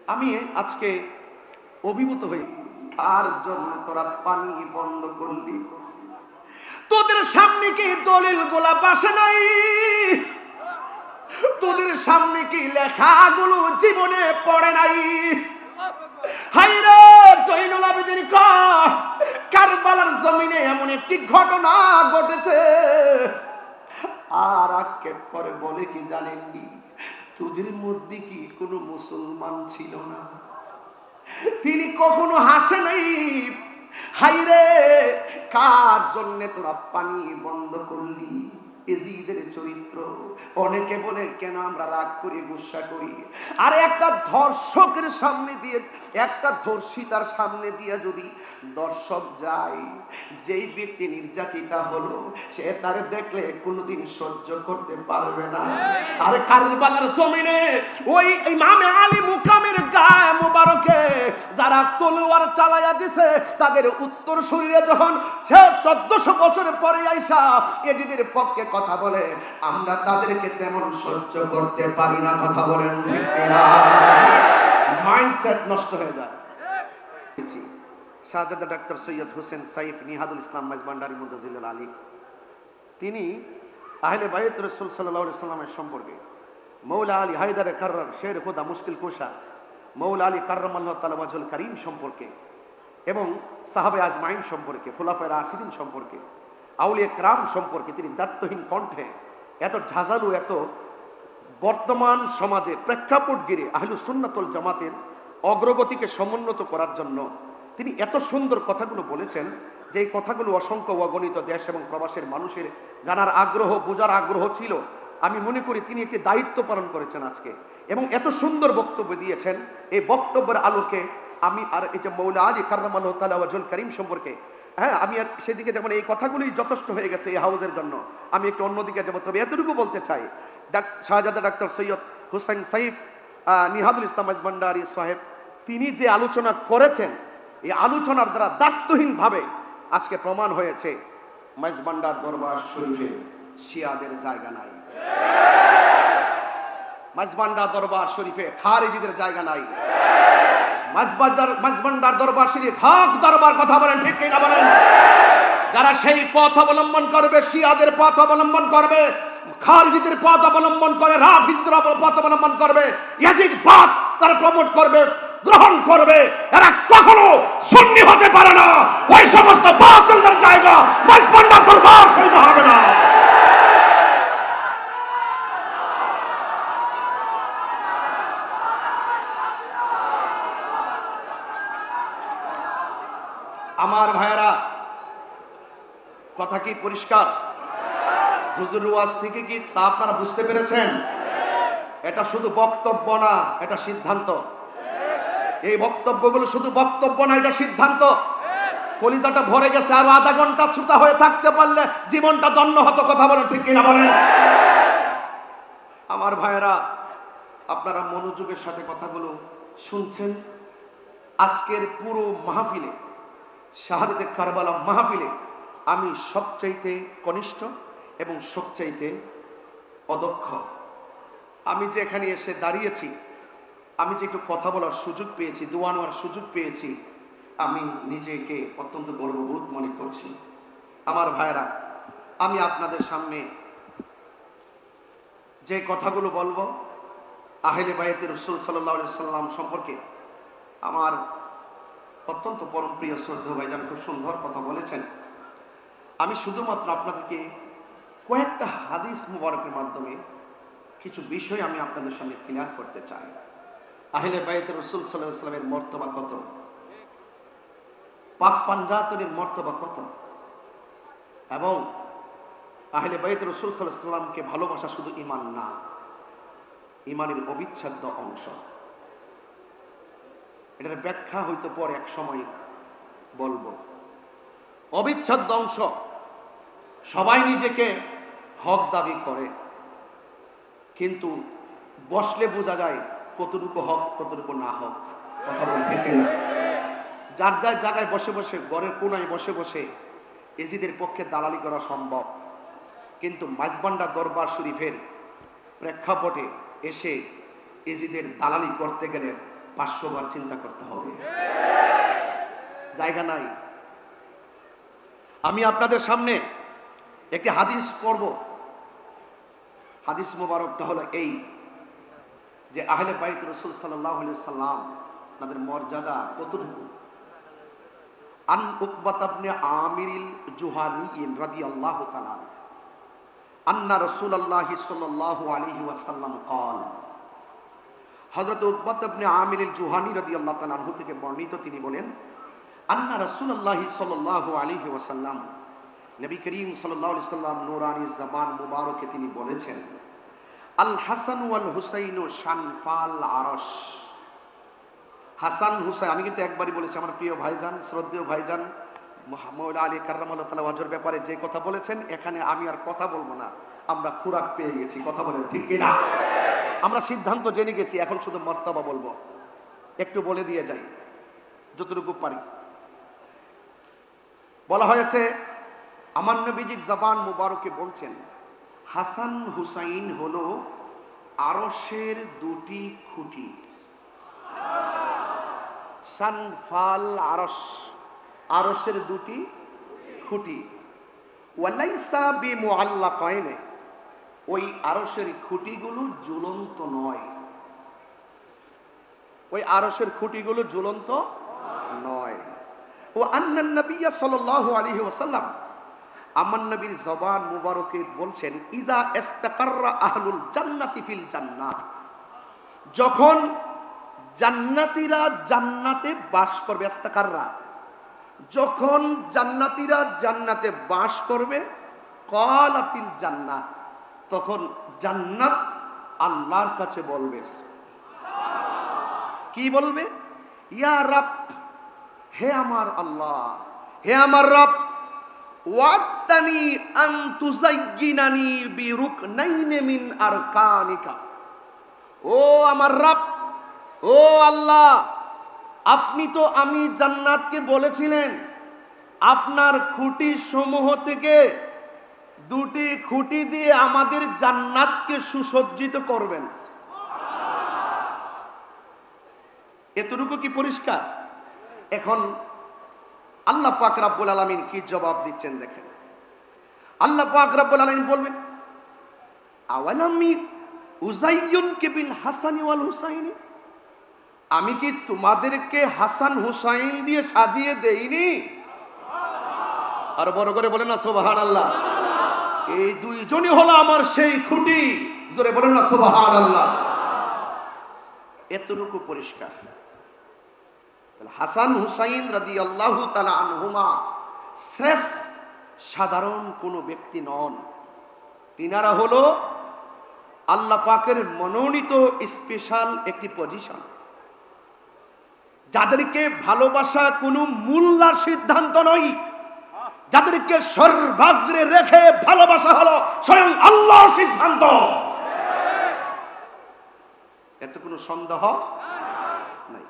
আমি আজকে অভিভূত হই, আর জন্য তোরা পানি বন্ধ করলি? তোদের সামনে কি দলিল গোলাপ আসে নাই? তোদের সামনে কি লেখাগুলো জীবনে পড়ে নাই? হায়রে জয়নুল আবেদিন কারবালার জমিনে এমন একটি ঘটনা ঘটেছে, আর আক্ষেপ করে বলে কি জানেননি, তোদের মধ্যে কি কোনো মুসলমান ছিল না? তিনি কখনো হাসে নাই। হায়রে কার জন্য তোরা পানি বন্ধ করলি? এজিদের চরিত্র। অনেকে বলে কেন আমরা রাগ করি, গুসা করি। আর একটা ধর্ষকের সামনে দিয়ে, একটা ধর্ষিতার সামনে দিয়ে যদি দর্শক যায়, যেই ব্যক্তি নির্যাতিতা হলো সে তারে দেখলে কোনোদিন সহ্য করতে পারবে না। আর কারবালার জমিনে ওই ইমামে আলী মুকামের গায়ে মোবারকে যারা তলোয়ার চালাইয়া দিছে, তাদের উত্তর শরীরে যখন 1400 বছর পরে আইসা এজিদের পক্ষে কথা বলে, আমরা তাদেরকে তেমন সহ্য করতে পারি না। কথা বলেন ঠিক কিনা? মাইন্ডসেট নষ্ট হয়ে যায়। শাহজাদা ডাক্তার সৈয়দ হোসেন সাইফ নিহাদুল ইসলাম মাইজভান্ডারী মুতাজিল্লাহ আলী, তিনি আহলে বাইত রাসূল সাল্লাল্লাহু আলাইহি সাল্লামের সম্পর্কে, মৌলা আলী হায়দারে কাররার শের খোদা মুশকিল কুশা মৌলা আলী কাররামাল্লাহু তাআলা ওয়াজহুল কারীম সম্পর্কে, এবং সাহাবে আজমাইন সম্পর্কে, খুলাফায়ে রাশিদিন সম্পর্কে, আউলিয়া কেরাম সম্পর্কে তিনি দায়িত্বহীন কণ্ঠে এত ঝাঁঝালু, এত বর্তমান সমাজে প্রেক্ষাপট গিরে আহলুস সুন্নাত ওয়াল জামাতের অগ্রগতিকে সমুন্নত করার জন্য তিনি এত সুন্দর কথাগুলো বলেছেন, যে এই কথাগুলো অসংখ্য অগণিত দেশ এবং প্রবাসের মানুষের জানার আগ্রহ, বোঝার আগ্রহ ছিল। আমি মনে করি তিনি একটি দায়িত্ব পালন করেছেন আজকে, এবং এত সুন্দর বক্তব্য দিয়েছেন। এই বক্তব্যের আলোকে আমি আর এই যে মৌলা আলী কাররামাল্লাহু তাআলা ওয়াজহুল কারীম সম্পর্কে, হ্যাঁ, আমি আর সেদিকে যেমন এই কথাগুলোই যথেষ্ট হয়ে গেছে এই হাউজের জন্য, আমি একটু অন্যদিকে যাবো। তবে এতটুকু বলতে চাই, শাহজাদা ডাক্তার সৈয়দ হোসেন সাইফ নিহাদুল ইসলাম মাইজভান্ডারী সাহেব, তিনি যে আলোচনা করেছেন, এই আলোচনার দ্বারা দায়িত্বহীনভাবে আজকে প্রমাণ হয়েছে মাইজভান্ডার দরবার শরীফে শিয়াদের জায়গা নাই, মাইজভান্ডার দরবার শরীফে খারিজিদের জায়গা নাই, মাইজভান্ডার দরবার শরীফ হক দরবার। কথা বলেন ঠিক কিনা বলেন? যারা সেই পথ অবলম্বন করবে, শিয়াদের পথ অবলম্বন করবে, খারিজিদের পথ অবলম্বন করে, রাফিজদের পথ অবলম্বন করবে, ইয়াজিদ বাদ তারা প্রমোট করবে, গ্রহণ করবে, এরা কখনো সুন্নি হতে পারে না। ওই সমস্ত বাতিলদের জায়গা মাইজভান্ডার দরবার শরীফ হবে না। আমার ভাইয়েরা, কথা কি পরিষ্কার? হুজুর ওয়াজ থেকে কি তা আপনারা বুঝতে পেরেছেন? এটা শুধু বক্তব্য না, এটা সিদ্ধান্ত। এই বক্তব্যগুলো শুধু বক্তব্য না, এটা সিদ্ধান্ত। কলিজাটা ভরে গেছে, আরো আধা ঘন্টা শ্রোতা হয়ে থাকতে পারলে জীবনটা ধন্য হতো। কথা বলেন ঠিক কিনা বলেন? আমার ভাইয়েরা, আপনারা মনোযোগের সাথে কথাগুলো শুনছেন। আজকের পুরো মাহফিলে, শাহাদাতে কারবালা মাহফিলে আমি সবচাইতে কনিষ্ঠ এবং সবচাইতে অদক্ষ। আমি যে এখানে এসে দাঁড়িয়েছি, আমি যে একটু কথা বলার সুযোগ পেয়েছি, দোয়া নেওয়ার সুযোগ পেয়েছি, আমি নিজেকে অত্যন্ত গর্ববোধ মনে করছি। আমার ভাইয়েরা, আমি আপনাদের সামনে যে কথাগুলো বলবো আহলে বাইতে রাসূল সাল্লাল্লাহু আলাইহি সাল্লাম সম্পর্কে, আমার অত্যন্ত পরম প্রিয় শ্রদ্ধেয় ভাইজান খুব সুন্দর কথা বলেছেন। আমি শুধুমাত্র আপনাদেরকে কয়েকটা হাদিস মুবারকের মাধ্যমে কিছু বিষয় আমি আপনাদের সামনে ক্লিয়ার করতে চাই। আহলে বাইতে রাসূল সাল্লাল্লাহু আলাইহি সাল্লামের মর্তবা কত, পাক পাঞ্জাতনের মর্তবা কত, এবং আহলে বাইতে রাসূল সাল্লাল্লাহু আলাইহি সাল্লামকে ভালোবাসা শুধু ঈমান না, ঈমানের অবিচ্ছেদ্য অংশ। এটার ব্যাখ্যা হয়তো পরে এক সময় বলবো। অবিচ্ছেদ্য অংশ। সবাই নিজেকে হক দাবি করে, কিন্তু বসলে বোঝা যায় কতটুকু হক কতটুকু না হক। কথা বলতে ঠিক না? যার যার জায়গায় বসে বসে, ঘরের কোনায় বসে বসে এজিদের পক্ষে দালালি করা সম্ভব, কিন্তু মাইজভান্ডার দরবার শরীফের প্রেক্ষাপটে এসে এজিদের দালালি করতে গেলে 500 বার চিন্তা করতে হবে, জায়গা নাই। আমি আপনাদের সামনে একটি হাদিস পড়ব। হাদিস মোবারকটা হলো এই যে আহলে বাইত রাসূল সাল্লাল্লাহু আলাইহি ওয়াসাল্লাম তাদের মর্যাদা কতটুকু। আন উকবাত ইবনে আমিরিল জুহানী রাদিয়াল্লাহু তাআলা আন্না রাসূলুল্লাহ সাল্লাল্লাহু আলাইহি ওয়াসাল্লাম قال, হযরত উকবাত ইবনে আমিরিল জুহানী রাদিয়াল্লাহু তাআলা আনহু থেকে বর্ণিত, তিনি বলেন আন্না রাসূলুল্লাহ সাল্লাল্লাহু আলাইহি ওয়াসাল্লাম, নবী করিম সাল্লাল্লাহু আলাইহি ওয়াসাল্লাম নূরানী জবান মুবারকে তিনি বলেছেন, আল হাসান ওয়াল হুসাইন শানফাল আরশ। হাসান হুসাইন, আমি কিন্তু একবারই বলেছি, আমার প্রিয় ভাইজান, শ্রদ্ধেয় ভাইজান মাওলা আলী কাররামাল্লাহু তাআলা ওয়াজহর ব্যাপারে যে কথা বলেছেন, এখানে আমি আর কথা বলবো না, আমরা খুরাক পেয়ে গেছি। কথা বলেন ঠিক কিনা? আমরা সিদ্ধান্ত জেনে গেছি, এখন শুধু মর্তবা বলবো। একটু বলে দিয়ে যাই যতটুকু পারি। বলা হয়েছে আমার নবীজির জবান মুবারকে বলছেন, হাসান হুসাইন হলো আরশের দুটি খুঁটি। শানফাল আরশ, আরশের দুটি খুঁটি। ওয়ালাইসা বিমুআল্লাকাইনে, ওই আরশের খুঁটিগুলো ঝুলন্ত নয়। ওই আরশের খুঁটিগুলো ঝুলন্ত নয়। ও আন্নান নবী সাল্লাল্লাহু আলাইহি ওয়াসাল্লাম, আমার নবীর জবান মুবারকে বলছেন, ইজা ইস্তাকাররা আহলুল জান্নাতি ফিল জান্নাহ, যখন জান্নাতীরা জান্নাতে বাস করবে, ইস্তাকাররা, যখন জান্নাতীরা জান্নাতে বাস করবে, ক্বালাতিল জান্নাহ, তখন জান্নাত আল্লাহর কাছে বলবে, কি বলবে? ইয়া রাব, হে আমার আল্লাহ, হে আমার রব, ওয়াত্তানি আন তুযায়্যিনানি বিরুকনাইনি মিন আরকানিকা। ও আমার রব, ও আল্লাহ, আপনি তো আমি জান্নাতকে বলেছিলেন আপনার খুঁটি সমূহ থেকে দুটি খুঁটি দিয়ে আমাদের জান্নাতকে সুসজ্জিত করবেন। এতটুকু কি পরিষ্কার? এখন আল্লাহ পাক রব্বুল আলামিন কি জবাব দিচ্ছেন দেখেন। আল্লাহ পাক রব্বুল আলামিন বলবেন, আওয়ালামি উযায়্যিনকা বিল হাসানি ওয়াল হুসাইনি, আমি কি তোমাদেরকে হাসান হুসাইন দিয়ে সাজিয়ে দেইনি? আর বড় করে বলেন না সুবহানাল্লাহ। এই দুইজনই হলো আমার সেই খুঁটি, জোরে বলেন না সুবহানাল্লাহ। এতটুকু পরিষ্কার। হাসান হুসাইন রাদিয়াল্লাহু তাআলা আনহুমা স্রেফ সাধারণ কোনো ব্যক্তি নন, তিনারা হলো আল্লাহ পাকের মনোনীত স্পেশাল একটি পজিশন, যাদেরকে ভালোবাসা কোনো মূল্যার সিদ্ধান্ত নয়, যাদেরকে সর্বাগ্রে রেখে ভালোবাসা হলো স্বয়ং আল্লাহর সিদ্ধান্ত। এত কোনো সন্দেহ নাই।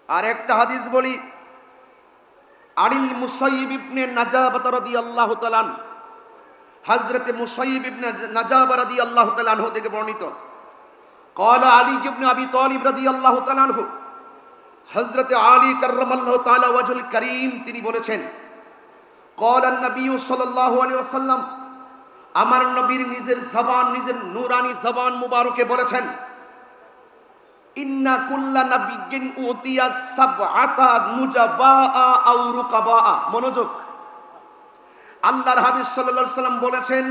আর একটা হাদিস বলি, আনিল মুসাইয়িব ইবনে নাজাবাহ রাদিয়াল্লাহু তাআলা, হযরত মুসাইয়িব ইবনে নাজাবাহ রাদিয়াল্লাহু তাআলা আনহু থেকে বর্ণিত, قال আলী ইবনে আবি তালিব রাদিয়াল্লাহু তাআলা আনহু, হযরত আলী কাররামাল্লাহু তাআলা ওয়াজহুল কারীম তিনি বলেছেন, قال النبي সাল্লাল্লাহু আলাইহি ওয়াসাল্লাম, আমার নবীর নিজের জবান, নিজের নূরানী জবান মুবারকে বলেছেন, ইন্না কুল্লা নাবিয়্যিন উতিয়া সাবআতা মুজাবাআ আও রুকাবাআ। মনোযোগ, আল্লাহর হাবিব সাল্লাল্লাহু আলাইহি ওয়াসাল্লাম বলেছেন,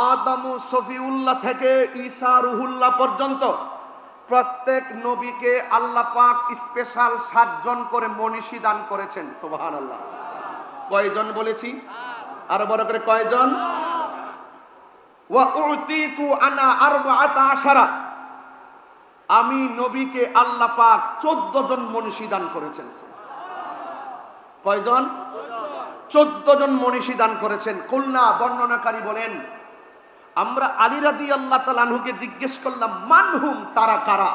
আদম সফিউল্লাহ থেকে ঈসা রুহুল্লাহ পর্যন্ত প্রত্যেক নবীকে আল্লাহ পাক স্পেশাল 7 জন করে মনীষী দান করেছেন। সুবহানাল্লাহ। কয়জন বলেছি? আরো বড় করে কয়জন? ওয়া উতিতু আনা 14, আমি নবীকে আল্লাহ পাক 14 জন মনীষী দান করেছেন। কয়জন? 14 জন মনীষী দান করেছেন। কুল্লা, বর্ণনাকারী বলেন, আমরা আলী রাদিয়াল্লাহু তাআলা আনহুকে জিজ্ঞেস করলাম, মানহুম, তারা কারা?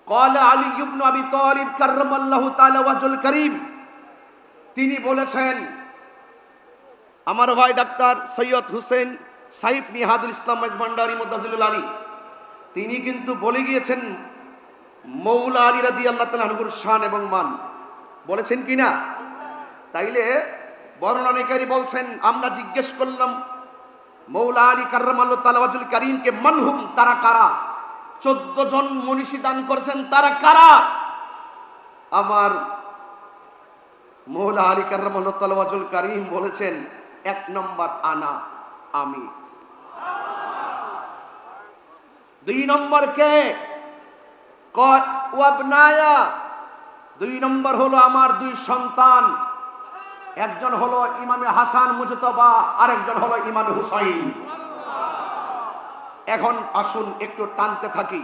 قال আলী ইবনে আবি তালিব কাররামাল্লাহু তাআলা ওয়াজহুল কারীম, তিনি বলেছেন, আমার ভাই ডাক্তার সৈয়দ হুসেন সাইফ নিহাদুল ইসলাম মাইজভান্ডারী মুদ্দাজিলুল আলী তিনি কিন্তু বলে গিয়েছেন মৌলা আলী রাদিয়াল্লাহু তাআলা আনহুর শান এবং মান, বলেছেন কিনা? তাইলে বর্ণনাকারী বলছেন, আমরা জিজ্ঞেস করলাম মৌলা আলী কাররামাল্লাহু তাআলা ওয়াজহুল কারীমকে মানহুম, তারা কারা? 14 জন মনীষী দান করেছেন, তারা কারা? আমার মৌলা আলী কাররামাল্লাহু তাআলা ওয়াজহুল কারীম বলেছেন, 1 নম্বর আনা, আমি। 2 নম্বর কে? ওয়াবনায়া, 2 নম্বর হলো আমার 2 সন্তান, একজন হলো ইমামে হাসান মুজতবা, আরেকজন হলো ইমামে হুসাইন। এখন আসুন একটু টানতে থাকি।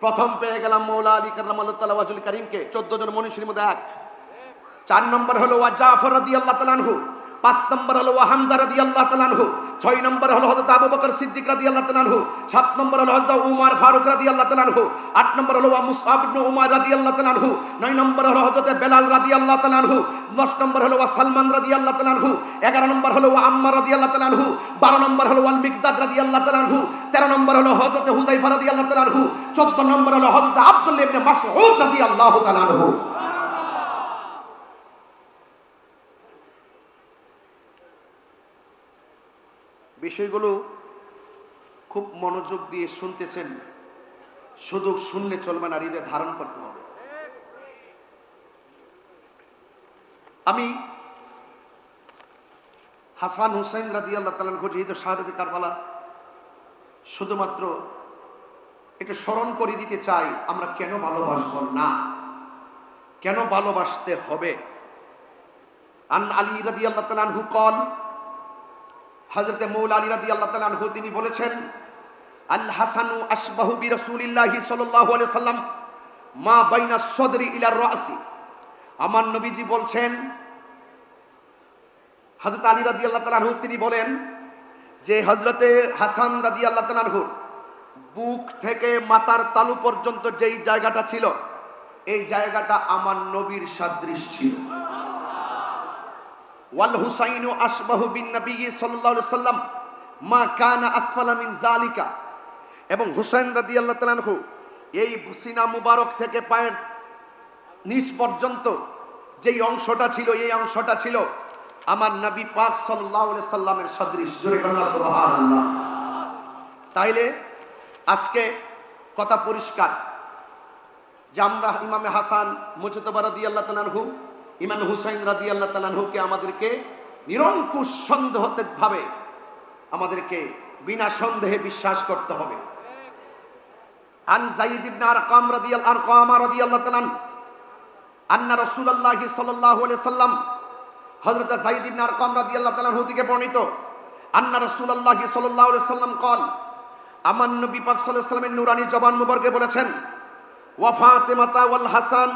প্রথম পেয়ে গেলাম মৌলা আলী কাররামাল্লাহু তাআলা ওয়াজহুল কারীমকে, 14 জন মনীষীর মধ্যে এক। 4 নম্বর হলো ওয়া জাফর রাদিয়াল্লাহু তাআলা আনহু, 5 নম্বর হলো ওয়া হামজা রাদিয়াল্লাহু তাআলা আনহু, 6 নম্বর হলো হযরত আবু বকর সিদ্দিক রাদিয়াল্লাহু তাআলা আনহু, 7 নম্বর হলো হযরত উমর ফারুক রাদিয়াল্লাহু তাআলা আনহু, 8 নম্বর হলো ওয়া মুসআব ইবনে উমার রাদিয়াল্লাহু তাআলা আনহু, 9 নম্বর হলো হযরত বেলাল রাদিয়াল্লাহু তাআলা আনহু, 10 নম্বর হলো ওয়া সালমান রাদিয়াল্লাহু তাআলা আনহু, 11 নম্বর হলো ওয়া আম্মার রাদিয়াল্লাহু তাআলা আনহু, 12 নম্বর হলো ওয়াল মিকদাদ রাদিয়াল্লাহু তাআলা আনহু, 13 নম্বর হলো হযরত হুযায়ফা রাদিয়াল্লাহু তাআলা আনহু, 14 নম্বর হলো হযরত আব্দুল্লাহ ইবনে মাসউদ রাদিয়াল্লাহু তাআলা আনহু। বিষয়গুলো খুব মনোযোগ দিয়ে শুনতেছেন, শুধু শুনলে চলবে না, হৃদয়ে ধারণ করতে হবে। আমি হাসান হুসাইন রাদিয়াল্লাহু তাআলা আনহু যেহেতু শাহাদাতে কারবালা শুধুমাত্র এটা স্মরণ করে দিতে চাই, আমরা কেন ভালোবাসবো না, কেন ভালোবাসতে হবে। আন আলী রাদিয়াল্লাহু তাআলা আনহু কল, হযরত মৌলা আলী রাদিয়াল্লাহু তাআলা আনহু তিনি বলেছেন, আল হাসানু আশবাহু বিরাসূলিল্লাহি সাল্লাল্লাহু আলাইহি ওয়াসাল্লাম মা বাইনা সদরি ইলা রাসি। আমার নবীজি বলছেন, হযরত আলী রাদিয়াল্লাহু তাআলা আনহু তিনি বলেন যে হযরতে হাসান রাদিয়াল্লাহু তাআলা আনহু বুক থেকে মাথার তালু পর্যন্ত যেই জায়গাটা ছিল, এই জায়গাটা আমার নবীর সাদৃশ ছিল। ওয়াল হুসাইনু আশবাহু বিন নবী সাল্লাল্লাহু আলাইহি ওয়াসাল্লাম মা কানা আসফালা মিন যালিকা। এবং হুসাইন রাদিয়াল্লাহু তাআলা আনহু এই সিনা মুবারক থেকে পায়ের নিচ পর্যন্ত যেই অংশটা ছিল, এই অংশটা ছিল আমার নবী পাক সাল্লাল্লাহু আলাইহি সাল্লামের সদৃশ। জোরে কন্যা সুবহানাল্লাহ। তাইলে আজকে কথা পরিষ্কার যে আমরা ইমামে হাসান মুজতবা রাদিয়াল্লাহু তাআলা আনহু, ইমাম হুসাইন রাদিয়াল্লাহু তাআলা আনহুকে আমাদেরকে নিরঙ্কুশ সন্দেহভাবে আমাদেরকে বিনা সন্দেহে বিশ্বাস করতে হবে। আন যায়েদ ইবনে আরকাম রাদিয়াল্লাহু তাআলা আন্না রাসূলুল্লাহ সাল্লাল্লাহু আলাইহি সাল্লাম, হযরত যায়েদ ইবনে আরকাম রাদিয়াল্লাহু তাআলা আনহু থেকে বর্ণিত, আন্না রাসূলুল্লাহ সাল্লাল্লাহু আলাইহি সাল্লাম কল, আমার নবী পাক সাল্লাল্লাহু আলাইহি সাল্লামের নূরানী জবান মুবারকে বলেছেন, ওয়া ফাতিমাতা ওয়াল হাসান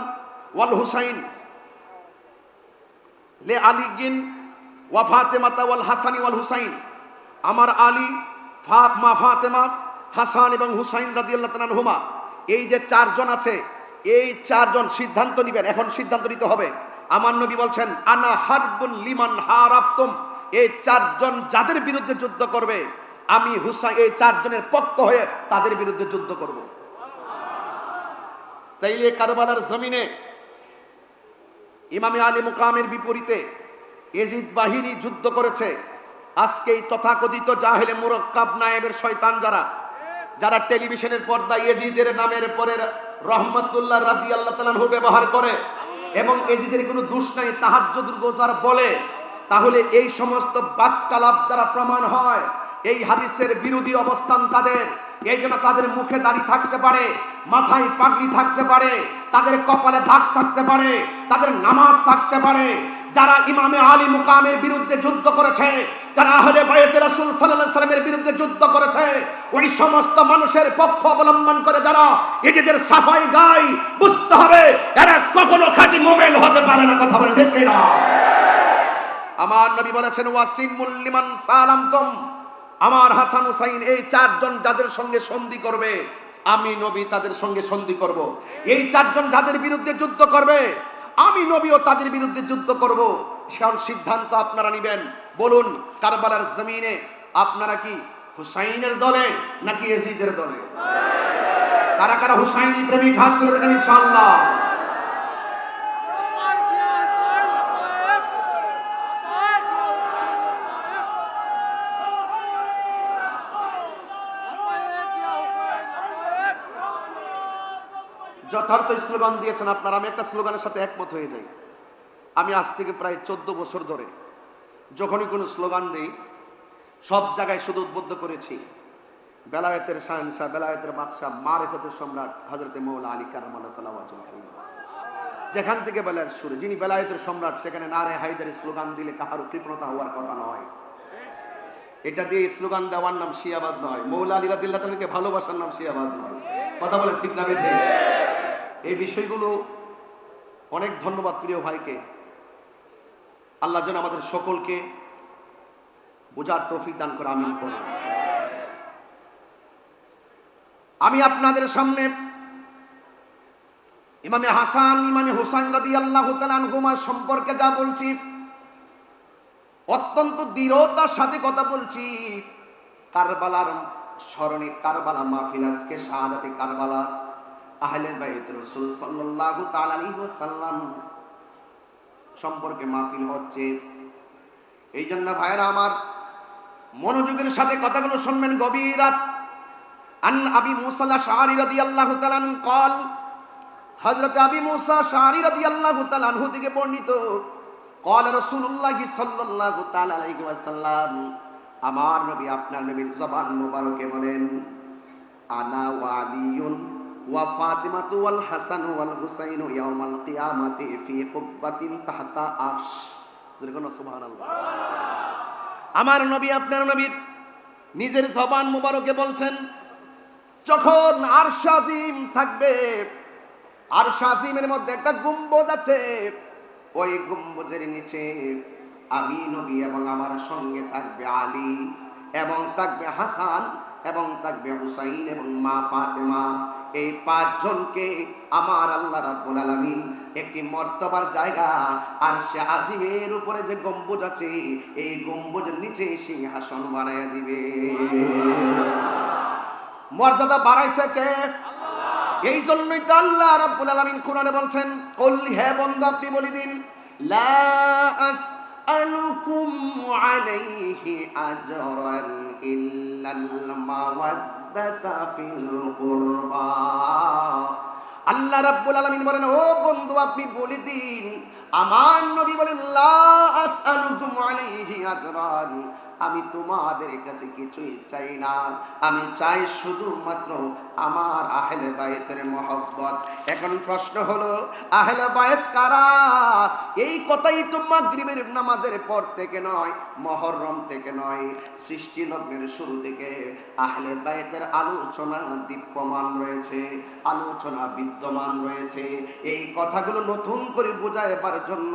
ওয়াল হুসাইন লে আলীগিন ওয়া ফাতিমাতা ওয়াল হাসানি ওয়াল হুসাইন। আমার আলী, মা ফাতেমা, হাসান এবং হুসাইন রাদিয়াল্লাহু তাআলা আনহুমা, এই যে 4 জন আছে, এই 4 জন সিদ্ধান্ত নেবেন, এখন সিদ্ধান্ত নিতে হবে। আমার নবী বলছেন, আনা হারবুল লিমান হারাবতুম, এই 4 জন যাদের বিরুদ্ধে যুদ্ধ করবে, আমি হুসাইন এই 4 জনের পক্ষ হয়ে তাদের বিরুদ্ধে যুদ্ধ করব। তাইলে কারবালার জমিনে ইমামে আলী মুকামের বিপরীতে ইয়াজিদ বাহিনী যুদ্ধ করেছে। আজকে এই তথাকথিত জাহেলে মুরাক্কাব নায়েবের শয়তান যারা টেলিভিশনের পর্দায় ইয়াজিদের নামের পরে রহমাতুল্লাহ রাদিয়াল্লাহু তাআলা আনহু ব্যবহার করে এবং ইয়াজিদের কোনো দোষ নাই, তাহাজ্জুদুর গোজার বলে, তাহলে এই সমস্ত বাক্যালাপ দ্বারা প্রমাণ হয় এই হাদিসের বিরোধী অবস্থান তাদের। এই জন্য তাদের মুখে দাড়ি থাকতে পারে, মাথায় পাগড়ি থাকতে পারে, তাদের কপালে দাগ থাকতে পারে, তাদের নামাজ থাকতে পারে। যারা ইমামে আলী মুকামের বিরুদ্ধে যুদ্ধ করেছে, যারা আহলে বায়তে রাসূল সাল্লাল্লাহু আলাইহি সাল্লামের বিরুদ্ধে যুদ্ধ করেছে, ওই সমস্ত মানুষের পক্ষ অবলম্বন করে যারা এদের সাফাই গায়, বুঝতে হবে এরা কখনো খাঁটি মুমিন হতে পারে না। কথা বলেন ঠিক কিনা? আমার নবী বলেছেন, ওয়াসিমুল লিমান সালামতুম, আমার হাসান হুসাইন এই 4 জন যাদের সঙ্গে সন্ধি করবে, আমি নবী তাদের সঙ্গে সন্ধি করব। এই 4 জন যাদের বিরুদ্ধে যুদ্ধ করবে, আমি নবীও তাদের বিরুদ্ধে যুদ্ধ করব। সেখান সিদ্ধান্ত আপনারা নেবেন। বলুন, কারবালার জমিনে আপনারা কি হুসাইনের দলে নাকি ইয়াজিদের দলে? কারা কারা হুসাইনি প্রেমিক হাত তুলে দেখেন ইনশাআল্লাহ। যথার্থ স্লোগান দিয়েছেন আপনারা। আমি একটা স্লোগানের সাথে একমত হয়ে যাই। আমি আজ থেকে প্রায় 14 বছর ধরে যখনই কোনো স্লোগান দিই সব জায়গায় শুধু উদ্বুদ্ধ করেছি বেলায়েতের শাহেনশাহ, বেলায়েতের বাদশাহ, মারিফতের সম্রাট হযরতে মৌলা আলী কারামাল্লাহু তাআলা ওয়াজহুল কারীম। যেখান থেকে বেলায়েত শুরু, যিনি বেলায়েতের সম্রাট, সেখানে নারে হায়দারি স্লোগান দিলে কাহারও কৃপণতা হওয়ার কথা নয়। এটা দিয়ে স্লোগান দেওয়ার নাম শিয়াবাদ নয়। মৌলা আলী রাদিয়াল্লাহু তাআলাকে ভালোবাসার নাম শিয়াবাদ নয়। কথা বলেন ঠিক না বেঠে? এই বিষয়গুলো অনেক ধন্যবাদ প্রিয় ভাইকে। আল্লাহ যেন আমাদের সকলকে বোঝার তৌফিক দান করে, আমিন করুন। আমি আপনাদের সামনে ইমামে হাসান, ইমামে হুসাইন রাদিয়াল্লাহু তাআলা আনহুমা সম্পর্কে যা বলছি অত্যন্ত দৃঢ়তার সাথে কথা বলছি। কারবালার স্মরণে কারবালা মাহফিল, আজকে শাহাদাতে কারবালা, আহলে বাইত রাসূল সাল্লাল্লাহু তাআলা আলাইহি ওয়াসাল্লাম সম্পর্কে মাহফিল হচ্ছে। এই জন্য ভাইরা আমার মনোযোগের সাথে কথাগুলো শুনবেন গভীর রাত। আন আবি মুসা আল-আশআরী রাদিয়াল্লাহু তাআলা আনহু قال, হযরত আবি মুসা আল-আশআরী রাদিয়াল্লাহু তাআলা আনহু থেকে বর্ণিত, قال রাসূলুল্লাহ সাল্লাল্লাহু তাআলা আলাইহি ওয়াসাল্লাম, আমার নবী আপনার নবীর জবান মোবারকে বলেন, আনা ওয়া আলিয়ুন ওয়া ফাতিমাতু ওয়াল হাসান ওয়াল হুসাইন ইয়াউমাল কিয়ামাতি ফি কুব্বাতিন তাহতা আরশ। যেরকম সুবহানাল্লাহ। আমার নবী আপনার নবীর নিজের জবান মোবারকে বলছেন, যখন আরশ আজিম থাকবে, আরশ আজিমের মধ্যে একটা গম্বুজ আছে, ওই গম্বুজের নিচে আমি নবী এবং আমার সঙ্গে থাকবে আলী এবং থাকবে হাসান এবং থাকবে হুসাইন এবং মা ফাতেমা। এই পাঁচজনকে আমার আল্লাহ রাব্বুল আলামিন একটি মর্তবার জায়গা আরশে আজিমের উপরে যে গম্বুজ আছে, এই গম্বুজের নিচে সিংহাসন বানায়া দিবে। মর্যাদা বাড়াইছে কে? এই জন্যই তো আল্লাহ রাব্বুল আলামিন কোরআনে বলছেন, কুল, হে বান্দা আপনি বলে দিন, লা আসআলুকুম আলাইহি আজরান ইল্লাল মাওয়াদ্দাতা ফিল কুরবা। আল্লাহ রাব্বুল আলামিন বলেন, ও বন্ধু আপনি বলে দিন, আমার নবী বলেন, লা আসআলুকুম আলাইহি আজরান, আমি তোমাদের কাছে কিছুই চাই না, আমি চাই শুধুমাত্র আমার আহলে বায়তের মহব্বত। এখন প্রশ্ন হলো, আহলে বায়ত কারা? এই কথাই তো মাগরিবের নামাজের পর থেকে নয়, মুহররম থেকে নয়, সৃষ্টি লগ্নের শুরু থেকে আহলে বায়তের আলোচনা দীপ্যমান রয়েছে, আলোচনা বিদ্যমান রয়েছে। এই কথাগুলো নতুন করে বোঝাবার জন্য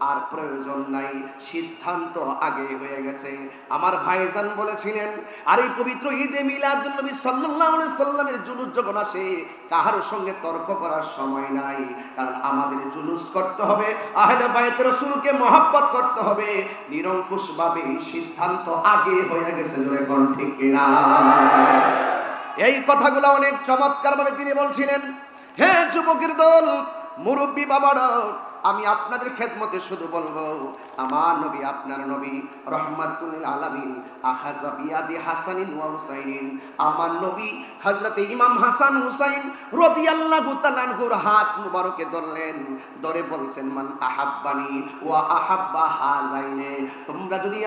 আর প্রয়োজন নাই, সিদ্ধান্ত আগে হয়ে গেছে। আমার ভাইজান বলেছিলেন, আর এই পবিত্র ঈদে মিলাদুন নবী সাল্লাল্লাহু আলাইহি সাল্লামের জুলুস যখন আসে, কাহার সঙ্গে তর্ক করার সময় নাই, কারণ আমাদের জুলুস করতে হবে, আহলে বাইত রাসূলকে মহব্বত করতে হবে। নিরঙ্কুশভাবে সিদ্ধান্ত আগে হয়ে গেছে, জোরে কোন ঠিক কিনা? এই কথাগুলো অনেক চমৎকার ভাবে তিনি বলছিলেন। হে যুবকের দল, মুরব্বী বাবারা, আমি আপনাদের খেদমতে শুধু বলবো, আমার নবী আপনার নবী রহমাতুল লিল আলামিন আখাযা বিয়াদি হাসানিন ওয়া হুসাইনিন, আমার নবী হযরতে ইমাম হাসান হুসাইন রাদিয়াল্লাহু তাআলা আনহুর হাত মুবারকে ধরলেন, ধরে বলছেন, মান আহাব্বানি ওয়া আহাব্বা হাযাইনে, তোমরা যদি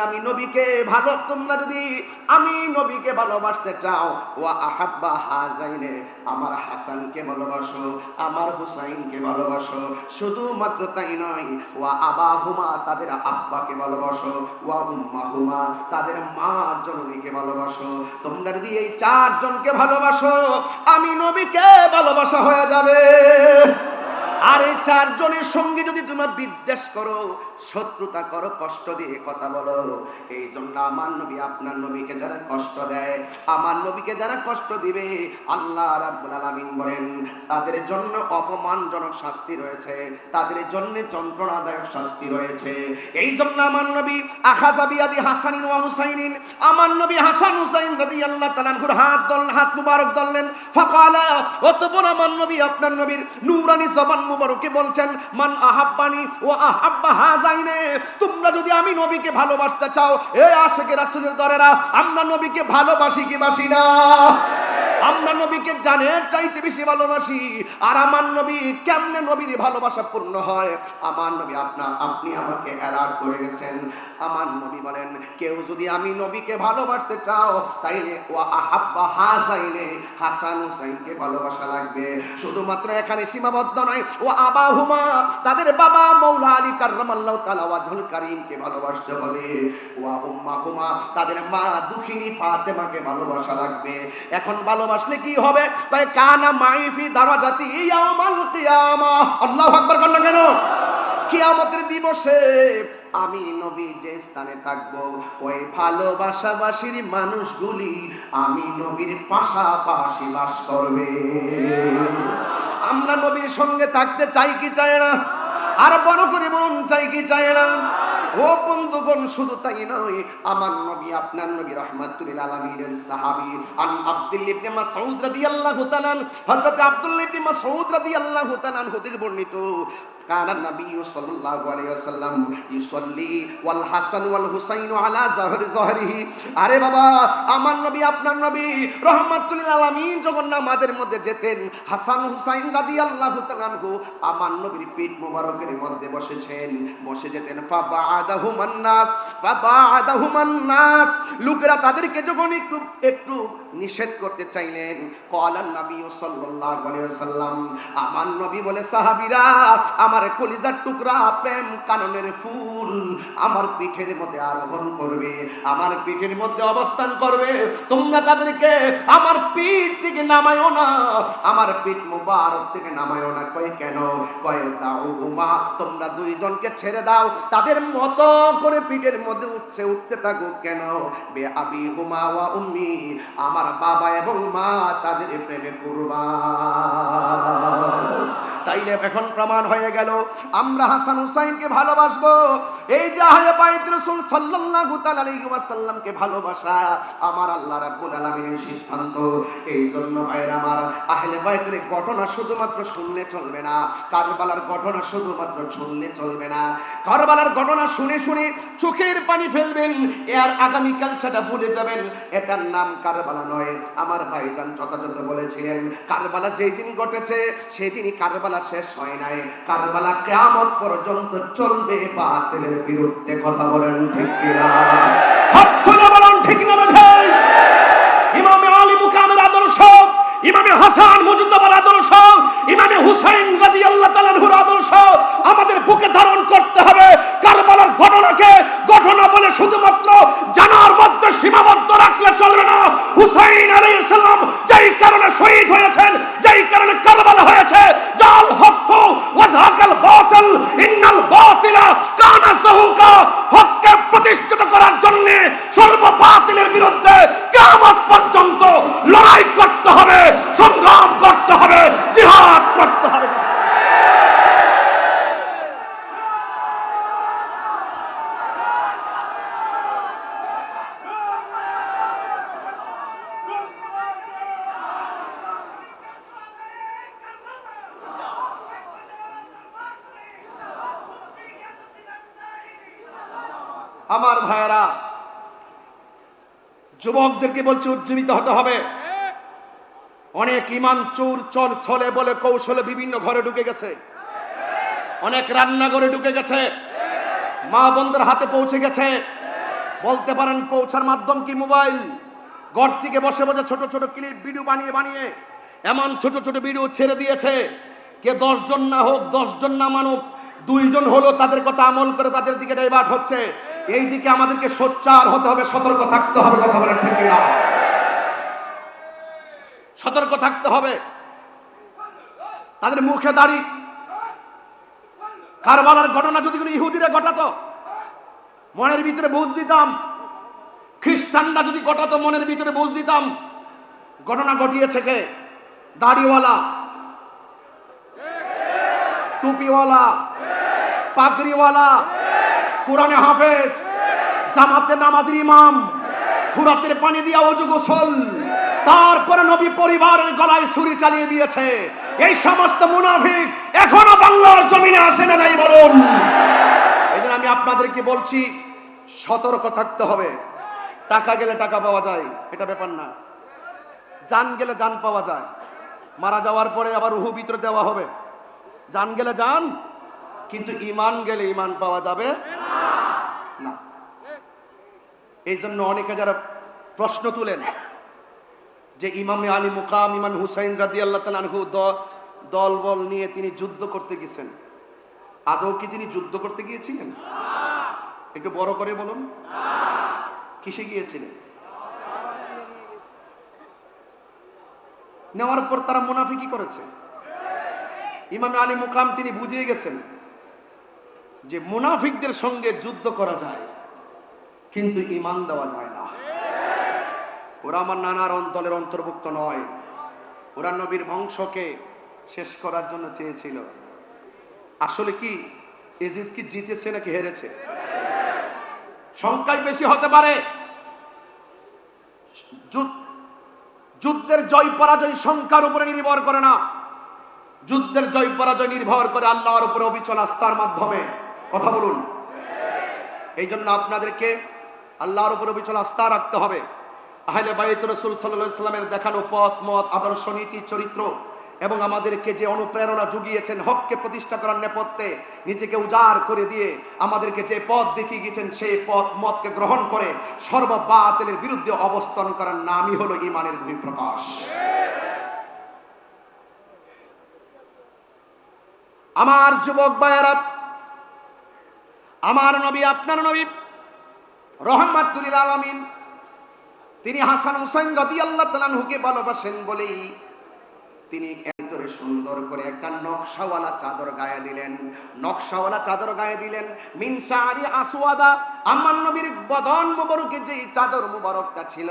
আমি নবীকে ভালোবাসতে চাও, ওয়া আহাব্বা হাযাইনে, আমার হাসানকে ভালোবাসো, আমার হুসাইনকে ভালোবাসো। শুধুমাত্র তাই নয়, ওয়া আবাহুমা, তাদের আব্বাকে ভালোবাসো, ওয়া উম্মাহুমা, তাদের মা জননীকে ভালোবাসো। তোমরা যদি এই চারজনকে ভালোবাসো, আমি নবীকে ভালোবাসা হয়ে যাবে। আর এই চারজনের সঙ্গে যদি তোমরা বিদ্বেষ করো, শত্রুতা করো, কষ্ট দিয়ে কথা বলো। এই জন্য আমার নবী আপনার নবীকে যারা কষ্ট দেয়, আমার নবীকে যারা কষ্ট দিবে, আল্লাহ রাব্বুল আলামিন বলেন তাদের জন্য অপমানজনক শাস্তি রয়েছে, তাদের জন্য যন্ত্রণাদায়ক শাস্তি রয়েছে। এই জন্য আমার নবী আখাযা বিয়াদি হাসানিন ওয়া হুসাইনিন, আমার নবী হাসান হুসাইন রাদিয়াল্লাহু তাআলা আনহুর হাত মুবারক ধরলেন। ফাকালা, অতঃপর আমার নবী আপনার নবীর নূরানি জবান মুবারকে বলছেন, মান আহাব্বানি ওয়া আহাব্বা হাযাইনে, তোমরা যদি আমি নবীকে ভালোবাসতে চাও, এই আশিকে রাসূলের দরেরা, আমরা নবীকে ভালোবাসি কি বাসি না? আমরা নবীকে জানের চাইতে বেশি ভালোবাসি। আর আমার নবী কেমনে নবীর ভালোবাসা পূর্ণ হয়? আমার নবী আপনি আমাকে অ্যালার্ট করে গেছেন। আমার নবী বলেন, কেউ যদি আমি নবীকে ভালোবাসতে চাও, তাইলে ওয়া আহাব্বা হাযাইনে, হাসান হুসাইনকে ভালোবাসা লাগবে। শুধুমাত্র এখানে সীমাবদ্ধ নয়, ওয়া আবাহুমা, তাদের বাবা মাওলা আলী কাররামাল্লাহু তাআলা ওয়াজহুল কারীমকে ভালোবাসতে হবে। ওয়া উম্মাহুমা, তাদের মা দুখিনী ফাতেমাকে ভালোবাসা লাগবে। এখন ভালোবাসলে কি হবে? তাই কানা মাইফি দারাজাতি ইয়াউমাল কিয়ামাহ। আল্লাহু আকবার কন্না কেন? কিয়ামতের দিবসে আমি নবী যে স্থানে থাকবো, ওই ভালোবাসাবাসীর মানুষগুলি আমি নবীর পাশাপাশি বাস করবে। আমরা নবীর সঙ্গে থাকতে চাই কি চাই না? আর বড় করে বলুন, চাই কি চাই না? ও বন্ধুগণ, শুধু তাই নয়, আমার নবী আপনার নবী রাহমাতুল লিল আলামিনের সাহাবী আন আব্দুল্লাহ ইবনে মাসউদ রাদিয়াল্লাহু তাআলা, হযরত আব্দুল্লাহ ইবনে মাসউদ রাদিয়াল্লাহু তাআলা থেকে বর্ণিত, কানা নবী সাল্লাল্লাহু আলাইহি ওয়াসাল্লাম ইউসাল্লি ওয়াল হাসান ওয়াল হুসাইন আলা যহরিহি। আরে বাবা, আমার নবী আপনার নবী রাহমাতুল লিল আলামিন যখন নামাজের মধ্যে যেতেন, হাসান হুসাইন রাদিয়াল্লাহু তাআলা আনহু আমার নবীর পিঠ মোবারকের মধ্যে বসে যেতেন। ফাবাআদাহুমান নাস, লোকেরা তাদেরকে যখন একটু নিষেধ করতে চাইলেন, ক্বালান নবী সাল্লাল্লাহু আলাইহি ওয়াসাল্লাম, আমার নবী বলে, সাহাবীরা, আমার কলিজার টুকরা প্রেম কাননের ফুল আমার পিঠের মধ্যে আরোহণ করবে, আমার পিঠের মধ্যে অবস্থান করবে, তোমরা তাদেরকে আমার পিঠ থেকে নামায়ও না, আমার পিঠ মুবারক থেকে নামায়ও না। কয় কেন? কয় দাউহুমা, তোমরা দুইজনকে ছেড়ে দাও, তাদের মতো করে পিঠের মধ্যে উঠতে থাকুক। কেন? বে আবিহুমা ওয়া উম্মি, আমার বাবা এবং মা তাদের প্রেমে কুরবান। তাইলে এখন প্রমাণ হয়ে গেল আমরা হাসান হুসাইনকে ভালোবাসবো। এই যে আহলে বাইত রাসূল সাল্লাল্লাহু তাআলা আলাইহি ওয়াসাল্লামকে ভালোবাসা আমার আল্লাহ রাব্বুল আলামিনের সিদ্ধান্ত। এই জন্য ভাইরা আমার, আহলে বাইতের ঘটনা শুধুমাত্র শুনলে চলবে না, কারবালার ঘটনা শুধুমাত্র শুনলে চলবে না। কারবালার ঘটনা শুনে শুনে চোখের পানি ফেলবেন, আর আগামীকাল সেটা ভুলে যাবেন। এটার নাম কারবালা নয়। আমার ভাইজান যথাযথ বলেছিলেন, কারবালা যেই দিন ঘটেছে সেদিনই কারবালা শেষ হয় নাই, কারবালা কিয়ামত পর্যন্ত চলবে। বাতিলের বিরুদ্ধে কথা বলেন ঠিক কিনা? হাত তুলে বলেন ঠিক না ভাই? ইমামে আলী মুকামের আদর্শ, ইমামে হাসান মুজতবার আদর্শ, ইমামে হুসাইন রাদিয়াল্লাহু তাআলা আনহুর আদর্শ আমাদের বুকে ধারণ করতে হবে। কারবালার ঘটনাকে ঘটনা বলে শুধুমাত্র জানার মধ্যে সীমাবদ্ধ রাখলে চলবে না। হুসাইন আলাইহিস সালাম যেই কারণে শহীদ হয়েছেন, যেই কারণে কারবালা হয়েছে, জাল হক ওয়া যাকাল বাতিল ইন্নাল বাতিলা কানা যাহুকা, হককে প্রতিষ্ঠিত করার জন্য সর্ব বাতিলের বিরুদ্ধে কিয়ামত পর্যন্ত লড়াই করতে হবে, সংগ্রাম করতে হবে, জিহাদ করতে হবে। আমার ভাইয়েরা, যুবকদেরকে বলছে উজ্জীবিত হতে হবে। অনেক ইমান চোর চল ছলে বলে কৌশলে বিভিন্ন ঘরে ঢুকে গেছে, অনেক রান্নাঘরে ঢুকে গেছে, মা বোনদের হাতে পৌঁছে গেছে। বলতে পারেন পৌঁছার মাধ্যম কি? মোবাইল। ঘর থেকে বসে বসে ছোট ছোট ক্লিপ ভিডিও বানিয়ে এমন ছোট ছোট ভিডিও ছেড়ে দিয়েছে, কে 10 জন না হোক, 10 জন না মানুক, 2 জন হলো তাদের কথা আমল করে তাদের দিকে ডাইভার্ট হচ্ছে। এই দিকে আমাদেরকে সোচ্চার হতে হবে, সতর্ক থাকতে হবে। কথা বলেন ঠিক কিনা? সতর্ক থাকতে হবে। তাদের মুখে দাড়ি, কারবালার ঘটনা যদি কোনো ইহুদিরা ঘটাতো, মনের ভিতরে বুঝ দিতাম। খ্রিস্টানরা যদি ঘটাতো, মনের ভিতরে বুঝ দিতাম। ঘটনা ঘটিয়েছে কে? দাড়িওয়ালা, টুপিওয়ালা, পাগড়িওয়ালা, কোরআনে হাফেজ, জামাতে নামাজের ইমাম, ফুরাতের পানি দিয়া ওযু গোসল, তারপরে নবী পরিবারের গলায় ছুরি চালিয়ে দিয়েছে। এই সমস্ত মুনাফিক এখনো বাংলার জমিনে আছে না নাই বলুন? এজন্য আমি আপনাদেরকে বলছি, সতর্ক থাকতে হবে। টাকা গেলে টাকা পাওয়া যায়, এটা ব্যাপার না। জান গেলে জান পাওয়া যায়। মারা যাওয়ার পরে আবার রূহ ভিতরে দেওয়া হবে। জান গেলে জান, কিন্তু ঈমান গেলে ঈমান পাওয়া যাবে না। এই জন্য অনেকে যারা প্রশ্ন তুলেন যে ইমামে আলী মুকাম ইমাম হুসাইন রাদিয়াল্লাহু তাআলা আনহু দলবল নিয়ে তিনি যুদ্ধ করতে গেছেন, আদৌ কি তিনি যুদ্ধ করতে গিয়েছিলেন? একটু বড় করে বলুন, কিসে গিয়েছিলেন? নেওয়ার পর তারা মুনাফিকি করেছে। ইমাম আলী মুকাম তিনি বুঝিয়ে গেছেন যে মুনাফিকদের সঙ্গে যুদ্ধ করা যায়, কিন্তু ঈমান দেওয়া যায় না। ওরা আমার নানার দলের অন্তর্ভুক্ত নয়। ওরা নবীর বংশকে শেষ করার জন্য চেয়েছিল। আসলে কি এজিদ কি জিতেছে নাকি হেরেছে? সংখ্যায় বেশি হতে পারে। যুদ্ধের জয় পরাজয় সংখ্যার উপরে নির্ভর করে না। যুদ্ধের জয় পরাজয় নির্ভর করে আল্লাহর উপরে অবিচল আস্থার মাধ্যমে। কথা বলুন। এই জন্য আপনাদেরকে আল্লাহর উপরে অবিচল আস্থা রাখতে হবে। আহলে বাইত রাসূল সাল্লাল্লাহু আলাইহি ওয়াসাল্লামের দেখানো পথ মত আদর্শ নীতি চরিত্র এবং আমাদেরকে যে অনুপ্রেরণা জুগিয়েছেন হককে প্রতিষ্ঠা করার নেপথ্যে নিজেকে উজাড় করে দিয়ে আমাদেরকে যে পথ দেখিয়ে গিয়েছেন, সেই পথ মতকে গ্রহণ করে সর্ববাতিলের বিরুদ্ধে অবস্থান করার নামই হলো ঈমানের বহিঃপ্রকাশ। আমার যুবক ভাইয়েরা, আমার নবী আপনার নবী রাহমাতুল লিল আলামিন, তিনি হাসান হুসাইন রাদিয়াল্লাহু তাআলা আনহুকে ভালোবাসেন বলেই তিনি এতরে সুন্দর করে একটা নকশাওয়ালা চাদর গায়ে দিলেন। নকশাওয়ালা চাদর গায়ে দিলেন মিন শাআরি আসওয়াদা। আমার নবীর বদন মুবারকে যেই চাদর মুবারকটা ছিল,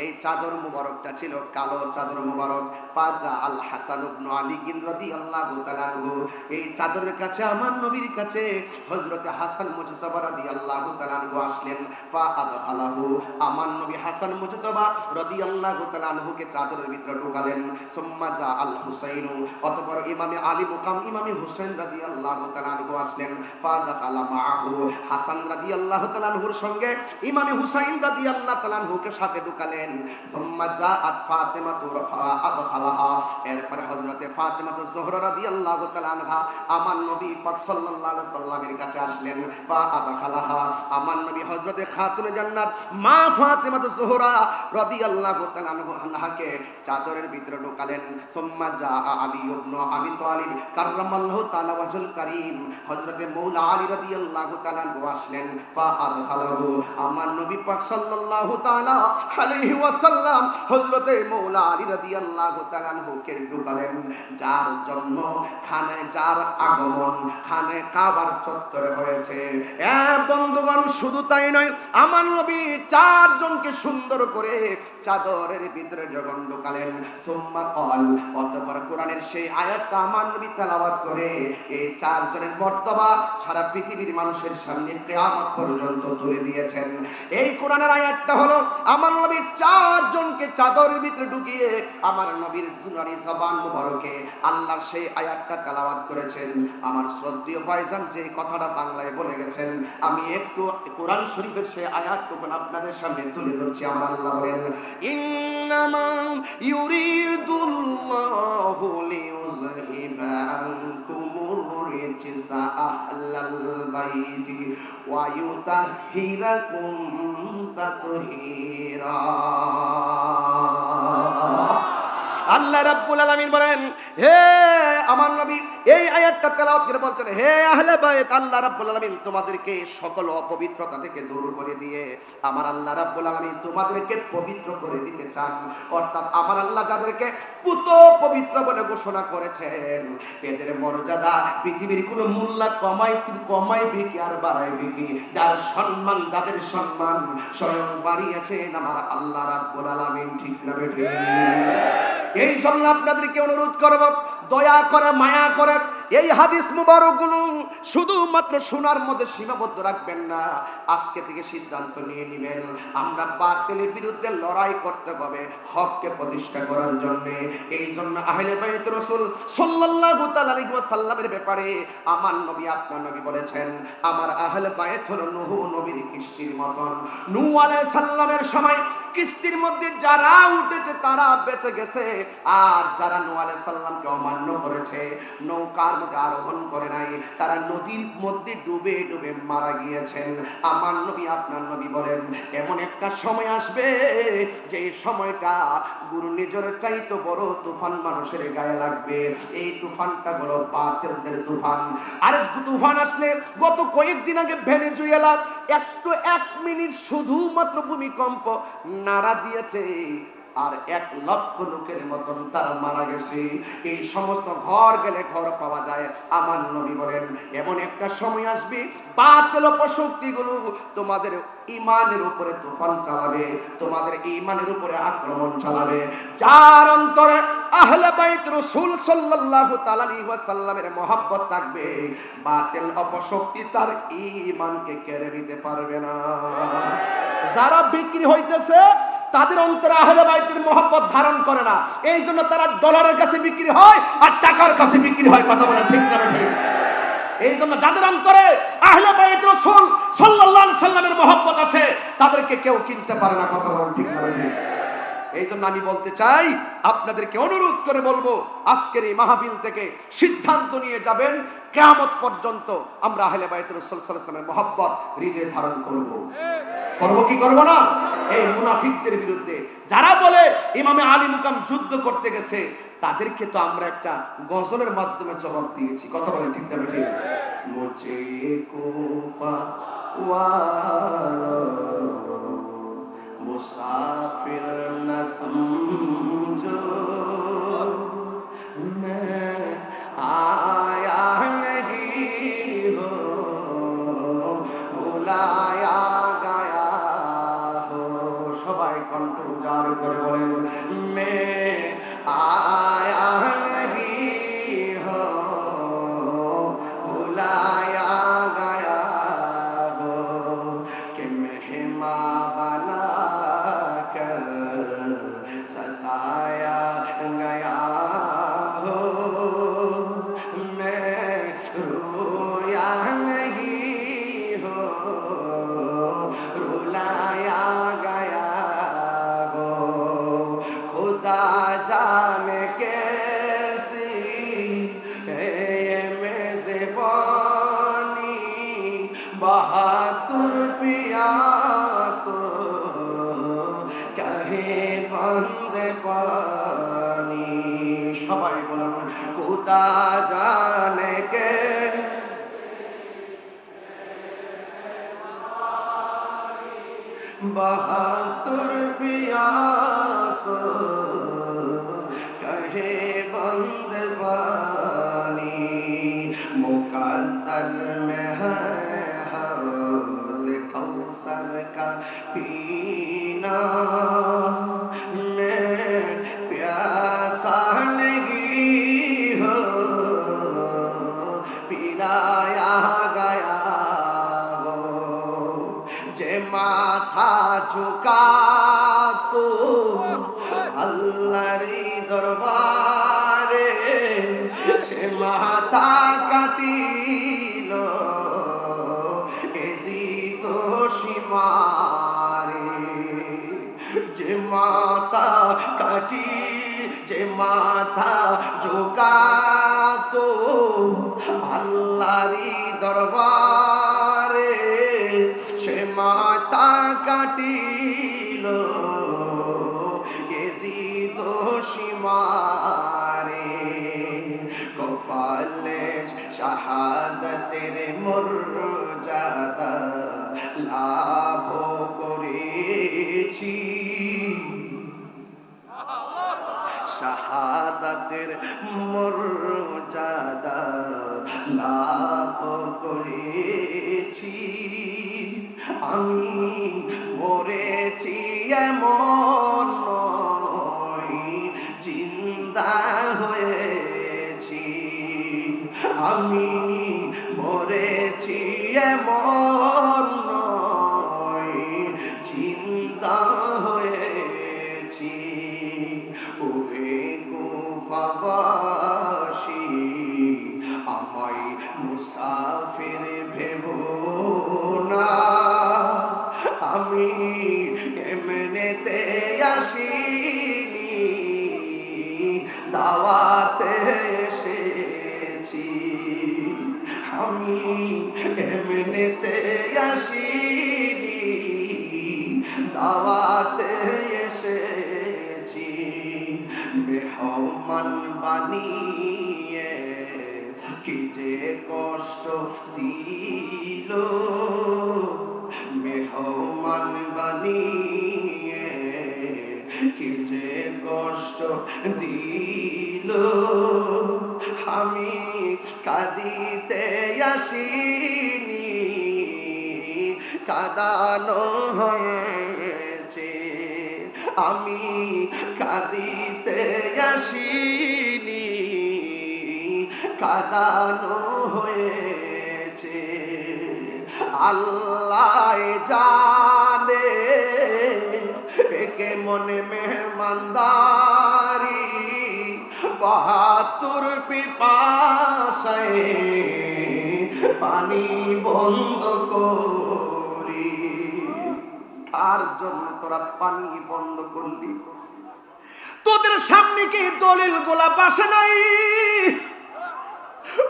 এই চাদর মুবারকটা ছিল কালো চাদর মুবারক। ফাজা আল হাসান ইবনে আলী রাদিয়াল্লাহু তাআলা আনহু, এই চাদরের কাছে আমার নবীর কাছে হযরতে হাসান মুজতাবা রাদিয়াল্লাহু তাআলা আনহু আসলেন। ফা আদখালাহু, আমার নবী হাসান মুজতাবা রাদিয়াল্লাহু তাআলা আনহুকে চাদরের ভিতরে ঢোকালেন। সুম্মা জা আল হুসাইনু, অতঃপর ইমামে আলী মুকাম ইমামে হুসাইন রাদিয়াল্লাহু তাআলা আনহু আসলেন। ফা দাখালা মাআহু, হাসান রাদিয়াল্লাহু তাআলা আনহুর সঙ্গে ইমামে হুসাইন রাদিয়াল্লাহু তাআলা আনহুকে সাথে ঢোকালেন। সুম্মা জাআত ফাতিমা তুরফা আদখালাহা, এরপর হযরতে ফাতিমা যোহরা রাদিয়াল্লাহু তাআলা আনহা আমার নবী পাক সাল্লাল্লাহু আলাইহি সাল্লামের কাছে আসলেন। ফা আদখালাহা, আমার নবী হযরতে খাতুনে জান্নাত মা ফাতিমা যোহরা রাদিয়াল্লাহু তাআলা আনহাকে চাদরের ভিতরে ঢোকালেন। সুম্মা জাআ আলী ইবনে আবি তালিব কাররামাল্লাহু তাআলা ওয়াজহুল কারীম, হযরতে মাওলা আলী রাদিয়াল্লাহু তাআলা আনহু আসলেন। ফা আদখালাহু, আমার নবী পাক সাল্লাল্লাহু তাআলা আলাইহি ওয়াসাল্লাম হযরতে মাওলা আলী রাদিয়াল্লাহু তাআলা আনহুকে ঢোকালেন। যার জন্য যার আগমন খানে কাবার চত্বরে হয়েছে। বন্ধুগণ, শুধু তাই নয়, আমার নবী চারজনকে সুন্দর করে চাদরের ভিতরে যখন ঢোকালেন, সুম্মা ক্বাল, অতঃপর কোরআনের সেই আয়াতটা আমার নবী তেলাওয়াত করে এই চারজনের মর্তবা সারা পৃথিবীর মানুষের সামনে কিয়ামত পর্যন্ত তুলে দিয়েছেন। এই কোরআনের আয়াতটা হলো আমার নবী চারজনকে চাদরের ভিতরে ঢুকিয়ে আমার নবীর জুনারি জবান মুবারকে আল্লাহর সেই আয়াতটা তেলাওয়াত করেছেন। আমার শ্রদ্ধেয় ভাইজান যে কথাটা বাংলায় বলে গেছেন, আমি একটু কোরআন শরীফের সেই আয়াতটুকু আপনাদের সামনে তুলে ধরছি। আমার আল্লাহ বলেন, ইন্নামা ইউরিদুল্লাহু লিইউযহিবা আনকুমুর রিজসা আহলাল বাইতি ওয়া ইউতাহহিরাকুম তাতহীরা। আল্লাহ রাব্বুল আলামিন বলেন, হে আমার নবী, এই আয়াতটা তেলাওয়াত করে বলছেন, হে আহলে বাইত, আল্লাহ রাব্বুল আলামিন তোমাদেরকে সকল অপবিত্রতা থেকে দূর করে দিয়ে আমার আল্লাহ রাব্বুল আলামিন তোমাদেরকে পবিত্র করে দিতে চান। অর্থাৎ আমার আল্লাহ যাদেরকে পুত পবিত্র বলে ঘোষণা করেছেন, এদের মর্যাদা পৃথিবীর কোনো মূল্য কমাইবে কি আর বাড়াইবে কি? যার সম্মান, যাদের সম্মান স্বয়ং বাড়িয়েছেন আমার আল্লাহ রাব্বুল আলামিন। ঠিক না বেঠিক? এই জন্য আপনাদেরকে অনুরোধ করব, দয়া করে মায়া করে এই হাদিস মুবারকগুলো শুধুমাত্র শোনার মধ্যে সীমাবদ্ধ রাখবেন না। আজকে থেকে সিদ্ধান্ত নিয়ে নেবেন, আমরা বাতিলের বিরুদ্ধে লড়াই করতে হবে হককে প্রতিষ্ঠা করার জন্য। এই জন্য আহলে বাইত রাসূল সাল্লাল্লাহু তাআলা আলাইহি ওয়াসাল্লামের ব্যাপারে আমার নবী, আপনার নবী বলেছেন, আমার আহলে বাইত হলো নূহ নবীর কিস্তির মতন। নূহ আলাইহিস সালামের সময় কিস্তির মধ্যে যারা উঠেছে তারা বেঁচে গেছে, আর যারা নূহ আলাইহিস সালামকে অমান্য করেছে, নৌকার মধ্যে আরোহণ করে নাই, তারা নদীর মধ্যে ডুবে ডুবে মারা গিয়েছেন। আমার নবী, আপনার নবী বলেন, এমন একটা সময় আসবে যে সময়টা ঘূর্ণিঝড়ের চাইতে বড় তুফান মানুষের গায়ে লাগবে। এই তুফানটা হলো বাতিলদের তুফান। আর তুফান আসলে গত কয়েকদিন আগে ভেনেজুয়েলা একটু 1 মিনিট শুধুমাত্র ভূমিকম্প নাড়া দিয়েছে, আর 1 লক্ষ লোকের মতন তারা মারা গেছে। এই সমস্ত ঘর গেলে ঘর পাওয়া যায়। আমার নবী বলেন, এমন একটা সময় আসবে বাতিল অপশক্তিগুলো তোমাদের ঈমানের উপরে তুফান চালাবে, তোমাদের ঈমানের উপরে আক্রমণ চালাবে। যার অন্তরে আহলে বাইত রাসূল সাল্লাল্লাহু তাআলা আলাইহি ওয়াসাল্লামের মহব্বত থাকবে, বাতিল অপশক্তি তার ঈমানকে কেড়ে নিতে পারবে না। যারা বিক্রি হইতেছে তাদের অন্তরে আহলে বাইতের মহব্বত ধারণ করে না, এই জন্য তারা ডলারের কাছে বিক্রি হয় আর টাকার কাছে বিক্রি হয়। কথা বলেন ঠিক না ঠিক? এই জন্য যাদের অন্তরে আহলে বাইত রাসূল সাল্লাল্লাহু আলাইহি সাল্লামের মহব্বত আছে, তাদেরকে কেউ কিনতে পারে না। কথা বলেন ঠিক না ঠিক? এই জন্য আমি বলতে চাই, আপনাদেরকে অনুরোধ করে বলবো, আজকের এই মাহফিল থেকে সিদ্ধান্ত নিয়ে যাবেন, কিয়ামত পর্যন্ত আমরা আহলে বাইত রাসূল সাল্লাল্লাহু আলাইহি সাল্লামের মহব্বত হৃদয়ে ধারণ করব। করব কি করব না? এই মুনাফিকদের বিরুদ্ধে যারা বলে ইমামে আলী মুকাম যুদ্ধ করতে গেছে, তাদেরকে তো আমরা একটা গজলের মাধ্যমে জবাব দিয়েছি। কথা বলেন ঠিক না বেঠিক? মুঝে কুফা ওয়ালো মুসাফির না সমঝো, मैं आया नहीं हो बुलाया गया हो। সবাই কণ্ঠ উজাড় করে বলেন, मैं आया नहीं हो बुलाया गया हो कि मेहमान बना कर सताया गया हो। मैं रोया नहीं हो रुलाया गया हो। खुदा जाने कैसी है ये मेज़बानी, बहादुर पियासो कहे बंद पानी। সবাই বলুন, খুদা জানে কে बहादुर पियासो कहे बंद पानी। मुकद्दर में है हौज़ कौसर का पीना, मैं प्यासा नहीं हो पिलाया गया हो। जे माथा झुका तो আল্লাহরই দরবারে, সে মাথা কাটিল এজি তো সীমারে। যে মাথা কাটি, যে মাথা ঝুকাতো আল্লাহরই দরবারে, সে মাথা কাটিল এজিদ সীমা। শাহাদাতের মর্যাদা লাভ করেছি, শাহাদাতের মর্যাদা লাভ করেছি। আমি মরেছি এমন নয়, জিন্দা হয়েছি। আমি মরেছি এমন নয়, জিন্দা হয়েছি। ওহে কুফাবাসী, আমায় মুসাফির ভেবো না। আমি এমনেতে আসিনি, দাওয়াতে এসেছি। আমি এমনেতে আসিনি, দাওয়াতে এসেছি। মেহমান বানিয়ে কি যে কষ্ট দিল, মেহমান বানিয়ে কি যে কষ্ট দিল। আমি কাঁদিতে আসিনি, কাঁদানো হয়েছে। আমি কাঁদিতে আসিনি, কাঁদানো হয়েছে। আল্লাহ জানে একে মনে মেহমানদারি, ৭২ পিপাসায় পানি বন্ধ করি। কার জন্য তোরা পানি বন্ধ করলি? তোদের সামনে কি দলিল গোলাপ আসে নাই?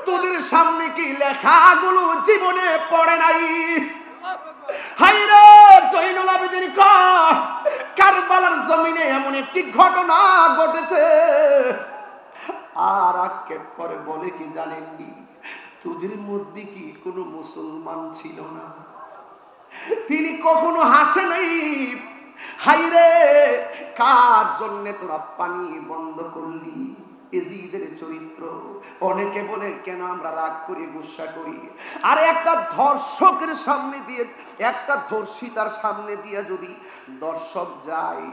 তোদের সামনে কি লেখাগুলো জীবনে পড়ে নাই? হায়রে জয়নুল আবেদিন কারবালার জমিনে এমন একটি ঘটনা ঘটেছে, আর আক্ষেপ করে বলে কি জানেননি? তোদের মধ্যে কি কোনো মুসলমান ছিল না? তিনি কখনো হাসে নাই। হায়রে কার জন্য তোরা পানি বন্ধ করলি? এজিদের চরিত্র। অনেকে বলে কেন আমরা রাগ করি, গুসা করি? আরে একটা ধর্ষকের সামনে দিয়ে, একটা ধর্ষিতার সামনে দিয়ে যদি দর্শক যায়,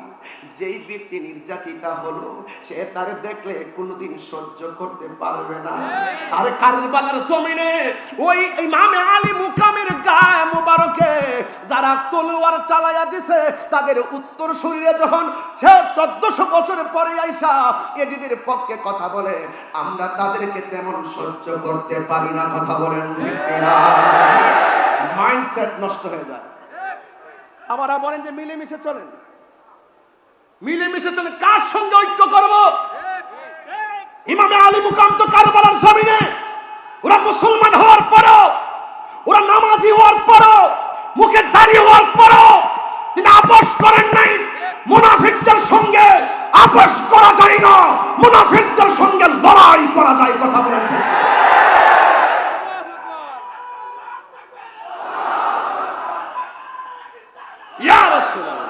যেই ব্যক্তি নির্যাতিতা হলো সে তারে দেখলে কোনোদিন সহ্য করতে পারবে না। আরে কারবালার জমিনে ওই ইমামে আলী মুকামের গায়ে মুবারকে যারা তলোয়ার চালাইয়া দিছে, তাদের উত্তর শরীরে যখন 1400 বছর পরে আইসা এজিদের পক্ষে কথা বলে, আমরা তাদেরকে তেমন সহ্য করতে পারি না। কথা বলেন ঠিক কিনা? মাইন্ডসেট নষ্ট হয়ে যায়। আমরা বলেন যে মিলেমিশে চলেন, মিলেমিশে চলে কার সঙ্গে ঐক্য করব? ইমামে আলী মুকাম তো কারবালার জমিনে ওরা মুসলমান হওয়ার পরও, ওরা নামাজি হওয়ার পরও, মুখে দাড়ি হওয়ার পরও তিনি আপোষ করেন নাই। মুনাফিকদের সঙ্গে আপোষ করা যায় না, মুনাফিকদের সঙ্গে লড়াই করা যায়। কথা বলেন ঠিক? ইয়া রাসূলুল্লাহ,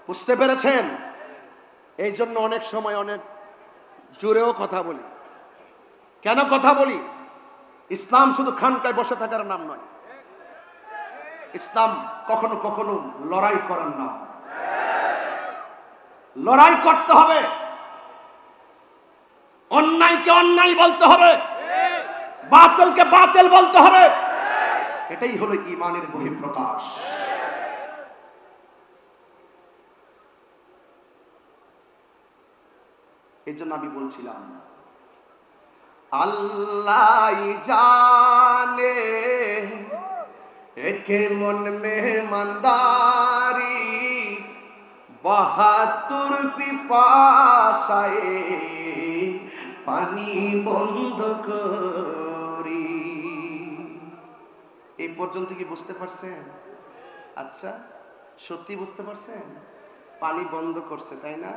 বুঝতে পেরেছেন? এই জন্য অনেক সময় অনেক জোরেও কথা বলি। কেন কথা বলি? ইসলাম শুধু খানকায় বসে থাকার নাম নয়। ইসলাম কখনো কখনো লড়াই করার নাম। লড়াই করতে হবে, অন্যায়কে অন্যায় বলতে হবে, বাতিলকে বাতিল বলতে হবে। এটাই হলো ঈমানের বহিঃপ্রকাশ। এই জন্য আমি বলছিলাম আল্লাহ জানে একে মন মেহমানদারি, ৭২ পিপাসায় পানি বন্ধ করি। এই পর্যন্ত কি বুঝতে পারছেন? আচ্ছা, সত্যি বুঝতে পারছেন? পানি বন্ধ করছে, তাই না?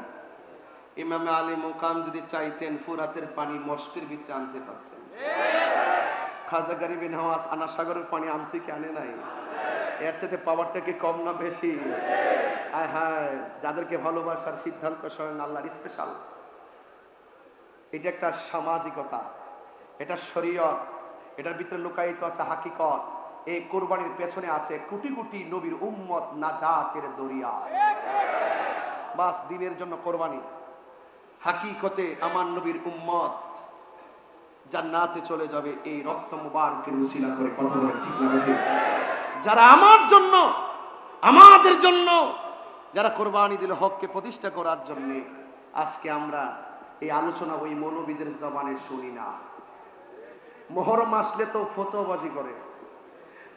ইমামে আলী মুকাম যদি চাইতেন ফুরাতের পানি মস্কের ভিতরে আনতে পারতেন। খাজা গরিব নওয়াজ আনা সাগরের পানি আনছে কি আনে নাই? এর চাইতে পাওয়ারটা কি কম না বেশি? আয় হায়, যাদেরকে ভালোবাসার সিদ্ধান্ত স্বয়ং আল্লাহর স্পেশাল। এটা একটা সামাজিকতা, এটা শরীয়ত, এটার ভিতরে লুকায়িত আছে হাকিকত। এই কোরবানির পেছনে আছে কোটি কোটি নবীর উম্মত নাজাতের দরিয়া। বাস দিনের জন্য কোরবানি। হাকিকতে আমার নবীর উম্মত জান্নাতে চলে যাবে এই রক্ত মুবারকের উসিলা করে। কথা বলেন ঠিক না ঠিক? যারা আমার জন্য, আমাদের জন্য যারা কোরবানি দিল হককে প্রতিষ্ঠা করার জন্য, আজকে আমরা এই আলোচনা ওই মৌলবীদের জবানে শুনি না। মুহররম আসলে তো ফতোয়াবাজি করে,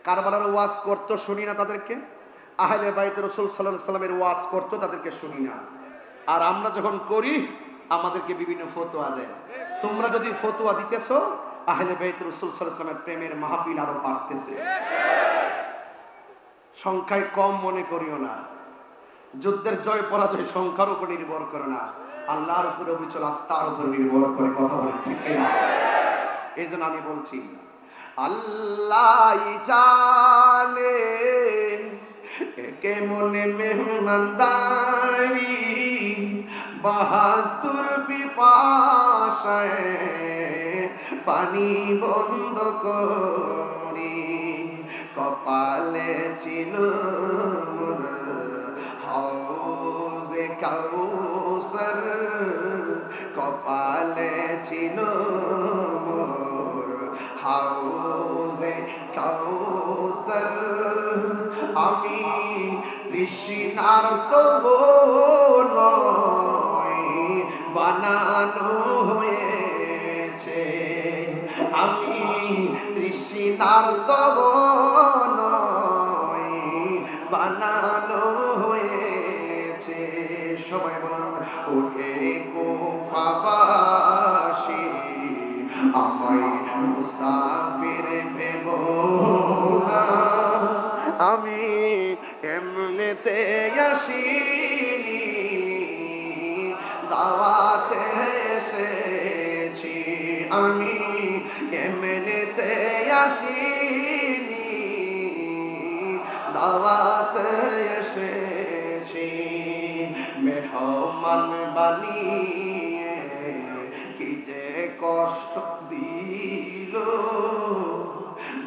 কারবালার ওয়াজ করতো শুনি না তাদেরকে, আহলে বাইত রাসূল সাল্লাল্লাহু আলাইহি সাল্লামের ওয়াজ করতো তাদেরকে শুনি না। আর আমরা যখন করি আমাদেরকে বিভিন্ন ফতোয়া দেয়। তোমরা যদি ফতোয়া দিতেছো, আহলে বাইত রাসূল সাল্লাল্লাহু আলাইহি সাল্লামের প্রেমের মাহফিল আরো বাড়তেছে। সংখ্যায় কম মনে করিও না। যুদ্ধের জয় পরাজয় সংখ্যার উপর নির্ভর করে না, আল্লাহর উপরে অবিচল আস্থার উপর নির্ভর করে। কথা বলেন ঠিক না? এই জন্য আমি বলছি, আল্লাহ জানে কেমনে মেহমানদারি, বাহাতুর পিপাসায় পানি বন্ধ করি, কপালে ছিল হাউজে কাউসার, কপালে ছিল হাউজে কাউসার। আমি তৃষ্ণার তবু নয় বানানো হয়েছে, আমি তৃষ্ণার তবু নয় বানানো হয়েছে। সবাই বলুন, ওহে কুফাবাসী আমায় মুসাফির ভেবো না, আমি এমনিতে আসিনি, দাওয়াতে এসেছি, আমি এমনিতে আসিনি, দাওয়াতে এসেছি। মেহমান বানিয়ে কি যে কষ্ট দিল,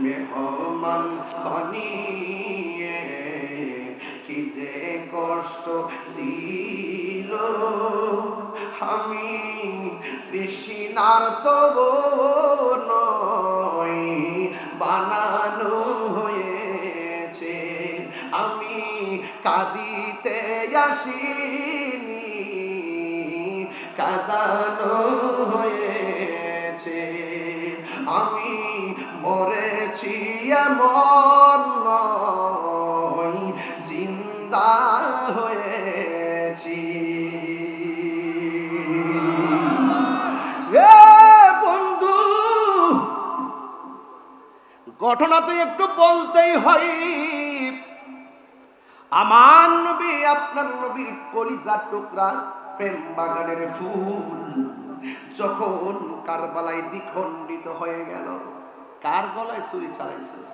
মেহমান বানিয়ে কি যে কষ্ট দিল, আমি তৃষ্ণার তবু নয় বানানো হয়েছে, আমি কাঁদিতে আসিনি, কাঁদানো হয়েছে, আমি মরেছি এমন নয় জিন্দা হয়েছি। বন্ধু, ঘটনা তো একটু বলতেই হয়। আমার নবী আপনার নবীর কলিজার টুকরা প্রেম বাগানের ফুল যখন কারবালায় দ্বিখণ্ডিত হয়ে গেল। কার গলায় ছুরি চালাইছিস?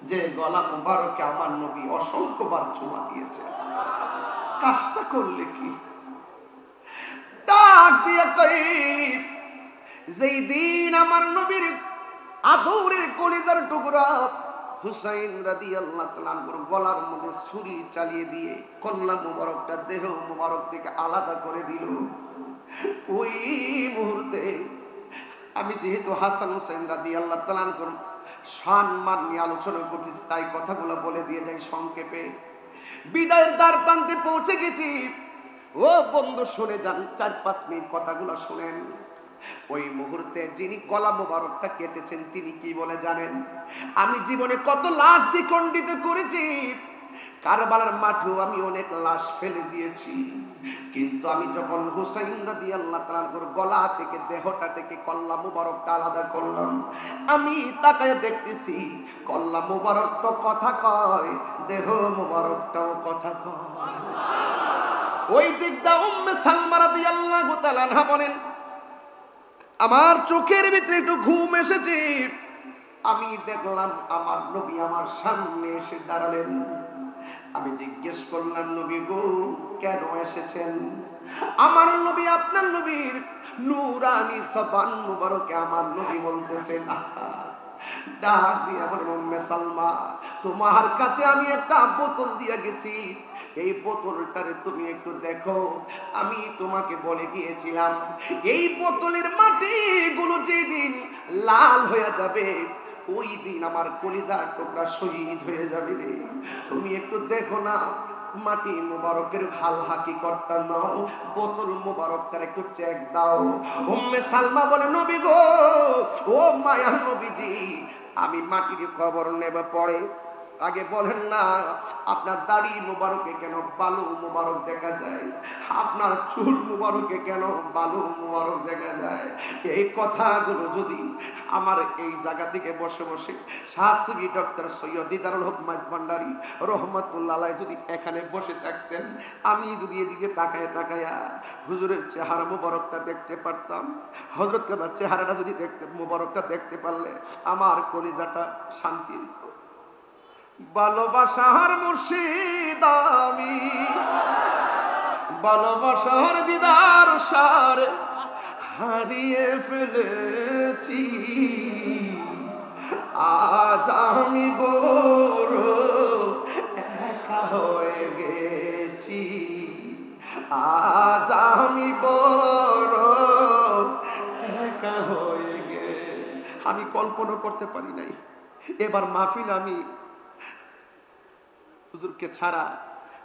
যে গলা মুবারকে আমার নবী অসংখ্যবার চুমা দিয়েছে। কাজটা করলে কি? ডাক দিয়ে কই, যেই দিন আমার নবীর আদরের কলিজার টুকরা হুসাইন রাদিয়াল্লাহু তাআলা আনহুর গলার মধ্যে ছুরি চালিয়ে দিয়ে কল্লা মুবারকটা দেহ মুবারক থেকে আলাদা করে দিল, ওই মুহূর্তে আমি যেহেতু হাসান হুসাইন রাদিয়াল্লাহু তাআলা আনহুর সম্মান নিয়ে আলোচনা করতেছি, তাই কথাগুলো বলে দিয়ে যাই সংক্ষেপে। বিদায়ের দ্বার প্রান্তে পৌঁছে গেছি। ও বন্ধু শুনে যান, 4-5 মিনিট কথাগুলো শুনেন। ওই মুহূর্তে যিনি গলা মোবারকটা কেটেছেন তিনি কি বলে জানেন? আমি জীবনে কত লাশ দ্বিখণ্ডিত করেছি, কারবালার মাঠেও আমি অনেক লাশ ফেলে দিয়েছি, কিন্তু আমি যখন হুসাইন রাদিয়াল্লাহু তাআলার গলা থেকে দেহটা থেকে কল্লা মোবারকটা আলাদা করলাম, আমি তাকায় দেখতেছি কল্লা মোবারকটা কথা কয়, দেহ মোবারকটাও কথা কয়। ওই দিক দা উম্মে সালমা রাদিয়াল্লাহু তাআলা আনহা বলেন, আমার চোখের ভিতরে একটু ঘুম এসেছে, আমি দেখলাম আমার নবী আমার সামনে এসে দাঁড়ালেন। আমি জিজ্ঞেস করলাম, নবী গো কেন এসেছেন? আমার নবী, আপনার নবীর নূরানি জবান মুবারকে আমার নবী বলতেছেন, ডাক দিয়া বলেন, উম্মে সালমা তোমার কাছে আমি একটা বোতল দিয়া গেছি, এই বোতলটারে তুমি একটু দেখো। আমি তোমাকে বলে গিয়েছিলাম এই বোতলের মাটিগুলো যেদিন লাল হয়ে যাবে ওই দিন আমার কলিজার টুকরা শহীদ হয়ে যাবে রে। তুমি একটু দেখো না, মাটি মুবারকের হাল হাকিকতটা নাও, বোতল মুবারকটার একটু চেক দাও। উম্মে সালমা বলে, নবী গো, ও মায়ার নবীজি, আমি মাটির খবর নেব পরে, আগে বলেন না আপনার দাড়ি মুবারকে কেন বালু মুবারক দেখা যায়, আপনার চুল মুবারকে কেন বালু মুবারক দেখা যায়? এই কথাগুলো যদি আমার এই জায়গা থেকে বসে বসে শাস্ত্রী ডক্টর সৈয়দ দিদারুল হক মাইজভান্ডারী রহমাতুল্লাহ আলাইহি যদি এখানে বসে থাকতেন, আমি যদি এদিকে তাকায়া হুজুরের চেহারা মুবারকটা দেখতে পারতাম, হযরত কেবলার চেহারাটা যদি দেখতে মুবারকটা দেখতে পারলে আমার কলিজাটা শান্তি। ভালোবাসার মুর্শিদ আমি, ভালোবাসার দিদার সারে হারিয়ে ফেলেছি, আজ আমি বড় একা হয়ে গেছি, আজ আমি বড় একা হয়ে গেছি। আমি কল্পনা করতে পারি নাই এবার মাহফিল আমি হুজুরকে ছাড়া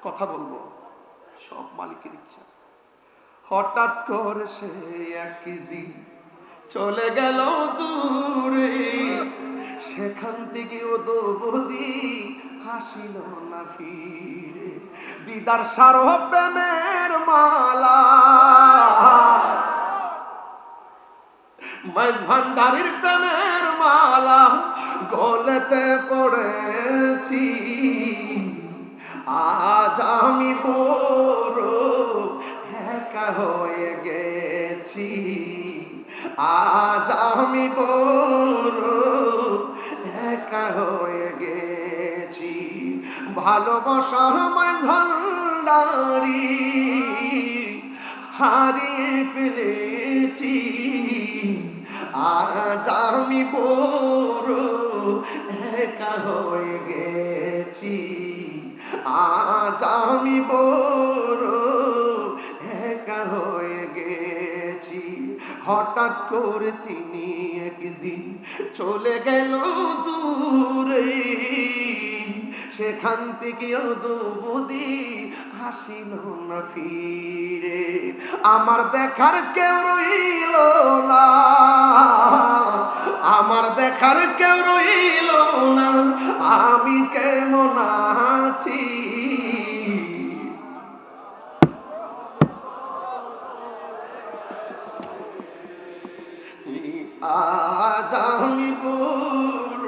কথা বলবো, সব মালিকের ইচ্ছা। হঠাৎ করে সে একদিন চলে গেল দূরে, সেখান থেকে ও দৌদি হাসিল না ফিরে। দিদার সারহ প্রেমের মালা, মাইজভান্ডারীর প্রেমের মালা গলেতে পড়েছি, আজ আমি বড় একা হয়ে গেছি, আজ আমি বড় একা হয়ে গেছি। ভালোবাসার মাইজভান্ডারী হারিয়ে ফেলেছি, আজ আমি বড় একা হয়ে গেছি, আজ আমি বড় একা হয়ে গেছি। হঠাৎ করে তিনি একদিন চলে গেল দূরে, সেখান থেকে দুবুদি হাসিল না ফিরে। আমার দেখার কেউ রইল না, আমার দেখার কেউ রইল না, আমি কেমন আছি। আজ আমি বড়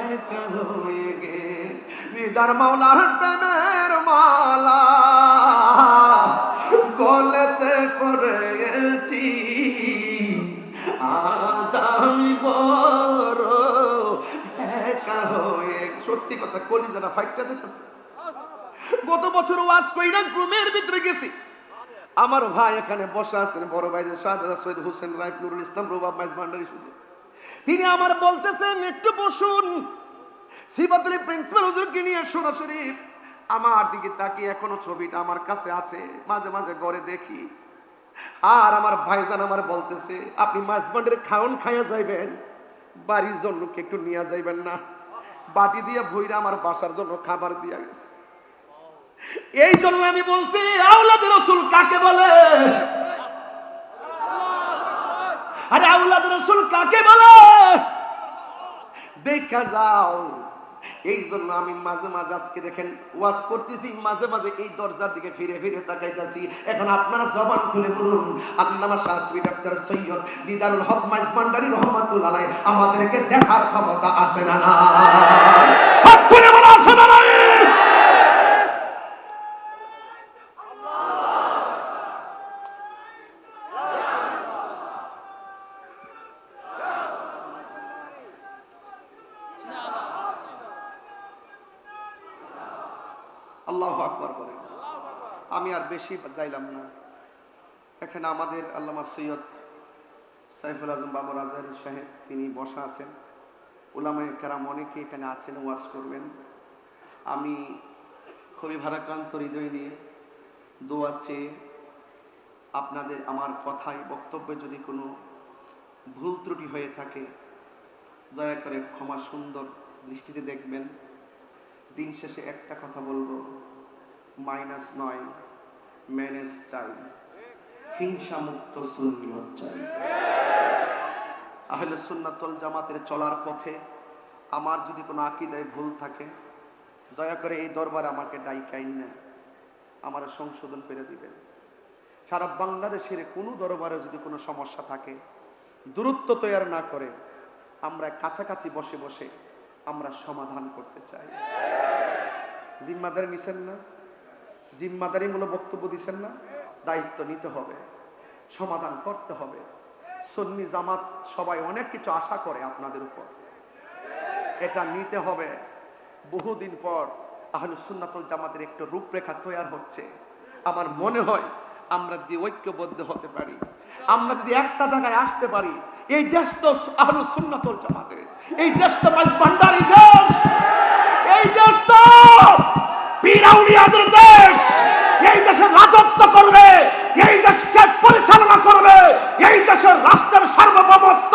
একা হয়ে গে। দিদার মাওলার প্রেমের মালা গলেতে পড়ে গেছি, আজ আমি বড় একা হয়ে। সত্যি কথা, কলিজাটা ফাইটটা যেতেছে। গত বছর ওয়াজ কইরা রুমের ভিতরে গেছি, আমার ভাই এখানে বসা আছেন, বড় ভাই শাহজাদা সৈয়দ হোসেন রাইফ নুরুল ইসলাম রুবাব মাইজভান্ডারী হুজুর, তিনি আমার বলতেছেন একটু বসুন। সিবাতুল প্রিন্সিপাল হুজুরকে নিয়ে সরাসরি আমার দিকে তাকিয়ে, এখনো ছবিটা আমার কাছে আছে, মাঝে মাঝে ঘরে দেখি। আর আমার ভাইজান আমার বলতেছে, আপনি মাইজভান্ডারী খাওন খাইয়া যাইবেন, বাড়ির জন্য কি একটু নিয়ে যাইবেন না? বাটি দিয়ে ভইরা আমার বাসার জন্য খাবার দিয়া গেছে। এই জন্য আমি বলছি, আওলাদে রাসূল কাকে বলে? আরে আওলাদে রাসূল কাকে বলে দেখা যাও। এই জন্য আমি মাঝে মাঝে আজকে দেখেন ওয়াজ করতেছি, মাঝে মাঝে এই দরজার দিকে ফিরে ফিরে তাকাইতাছি। এখন আপনারা জবান খুলে বলুন, আল্লামা শাহসুফি ডক্টর সৈয়দ দিদারুল হক মাইজভান্ডারী রহমাতুল্লাহ আলাইহি আমাদেরকে দেখার ক্ষমতা আছে না? না হাত তুলে বলো, আছে না? আল্লাহু আকবার বলেন। আমি আর বেশি যাইলাম না। এখানে আমাদের আল্লামা সৈয়দ সাইফুল আজম বাবর আজহারী সাহেব তিনি বসা আছেন, উলামায়ে কেরাম অনেকে এখানে আছেন, ওয়াজ করবেন। আমি খুবই ভারাক্রান্ত হৃদয় নিয়ে দোয়া চেয়ে আপনাদের আমার কথায় বক্তব্যে যদি কোনো ভুল ত্রুটি হয়ে থাকে দয়া করে ক্ষমা সুন্দর দৃষ্টিতে দেখবেন। দিন শেষে একটা কথা বলবো, মাইনাস নয়, ম্যানেজ চাই, হিংসা মুক্ত সুন্নিয়ত চাই। আহলে সুন্নাত ওয়াল জামাতের চলার পথে আমার যদি কোনো আকীদায় ভুল থাকে দয়া করে এই দরবারে আমাকে ডাইকাইন না, আমার সংশোধন করে দিবেন। সারা বাংলাদেশের কোনো দরবারে যদি কোনো সমস্যা থাকে দূরত্ব তৈরি না করে আমরা কাছাকাছি বসে বসে আমরা সমাধান করতে চাই। জিম্মাদারি নিছেন না? জিম্মাদারিমূলক বক্তব্য দিচ্ছেন না? দায়িত্ব নিতে হবে, সমাধান করতে হবে। সুন্নি জামাত সবাই অনেক কিছু আশা করে আপনাদের উপর, এটা নিতে হবে। বহুদিন পর আহলে সুন্নাত ওয়াল জামাতের একটা রূপরেখা তৈরি হচ্ছে। আমার মনে হয় আমরা যদি ঐক্যবদ্ধ হতে পারি, আমরা যদি একটা জায়গায় আসতে পারি, এই দেশ তো আহলে সুন্নাত ওয়াল জামাতের, এই দেশ তো ভান্ডারি দেশ, এই দেশ তো পীর আউলিয়াদের দেশ। এই দেশে রাজত্ব করবে, এই দেশকে পরিচালনা করবে, এই দেশের রাষ্ট্রের সার্বভৌমত্ব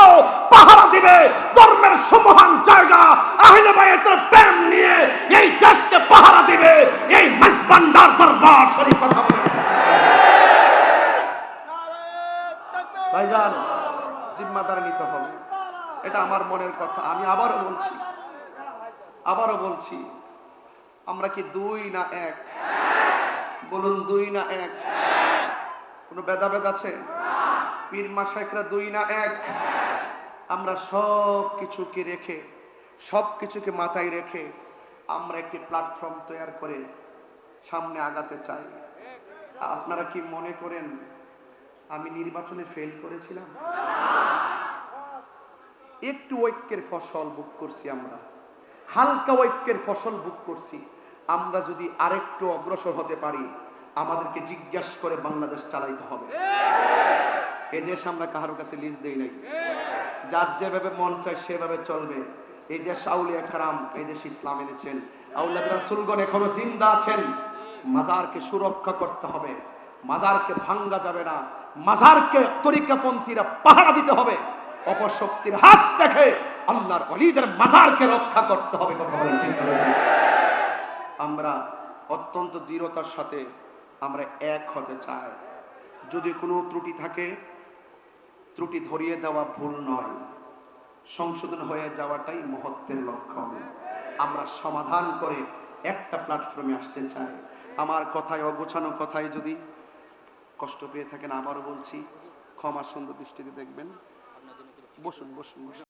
পাহারা দিবে ধর্মের সুমহান জায়গা আহলে বায়াতের প্রেম নিয়ে এই দেশকে পাহারা দিবে এই মেজবান্ডার দরবার শরীফ। কথা বলেন ভাইজান, জিম্মাদারি নিতে হবে, এটা আমার মনের কথা। আমি আবারও বলছি আমরা কি দুই না এক? বলুন দুই না এক? কোনো ভেদাভেদ আছে? পীর মাশায়েখরা দুই না এক? আমরা সব কিছুকে রেখে, সব কিছুকে মাথায় রেখে আমরা একটি প্ল্যাটফর্ম তৈরি করে সামনে আগাতে চাই। আপনারা কি মনে করেন আমি নির্বাচনে ফেল করেছিলাম? একটু ঐক্যের ফসল ভোগ করছি, আমরা হালকা ঐক্যের ফসল ভোগ করছি। আমরা যদি আরেকটু অগ্রসর হতে পারি আমাদেরকে জিজ্ঞাসা করে বাংলাদেশ চালাইতে হবে। এদেশ আমরা কারো কাছে লিজ দেই নাই, যার যেভাবে মন চায় সেভাবে চলবে। এই দেশ আউলিয়া কেরাম, এই দেশ ইসলাম এনেছেন, আউলিয়া রাসূলগণ এখনো জিন্দা আছেন। মাজারকে সুরক্ষা করতে হবে, মাজারকে ভাঙ্গা যাবে না, মাজারকে তরিকাপন্থীরা পাহারা দিতে হবে। অপশক্তির হাত থেকে আল্লাহর ওলিদের মাজারকে রক্ষা করতে হবে। কথা বলেন ঠিক না? আমরা অত্যন্ত দৃঢ়তার সাথে আমরা এক হতে চাই। যদি কোনো ত্রুটি থাকে, ত্রুটি ধরিয়ে দেওয়া ভুল নয়, সংশোধন হয়ে যাওয়াটাই মহত্বের লক্ষণ। আমরা সমাধান করে একটা প্ল্যাটফর্মে আসতে চাই। আমার কথায়, অগোছানো কথায় যদি কষ্ট পেয়ে থাকেন আবারও বলছি ক্ষমা সুন্দর দৃষ্টিতে দেখবেন। বসুন বসুন বসুন।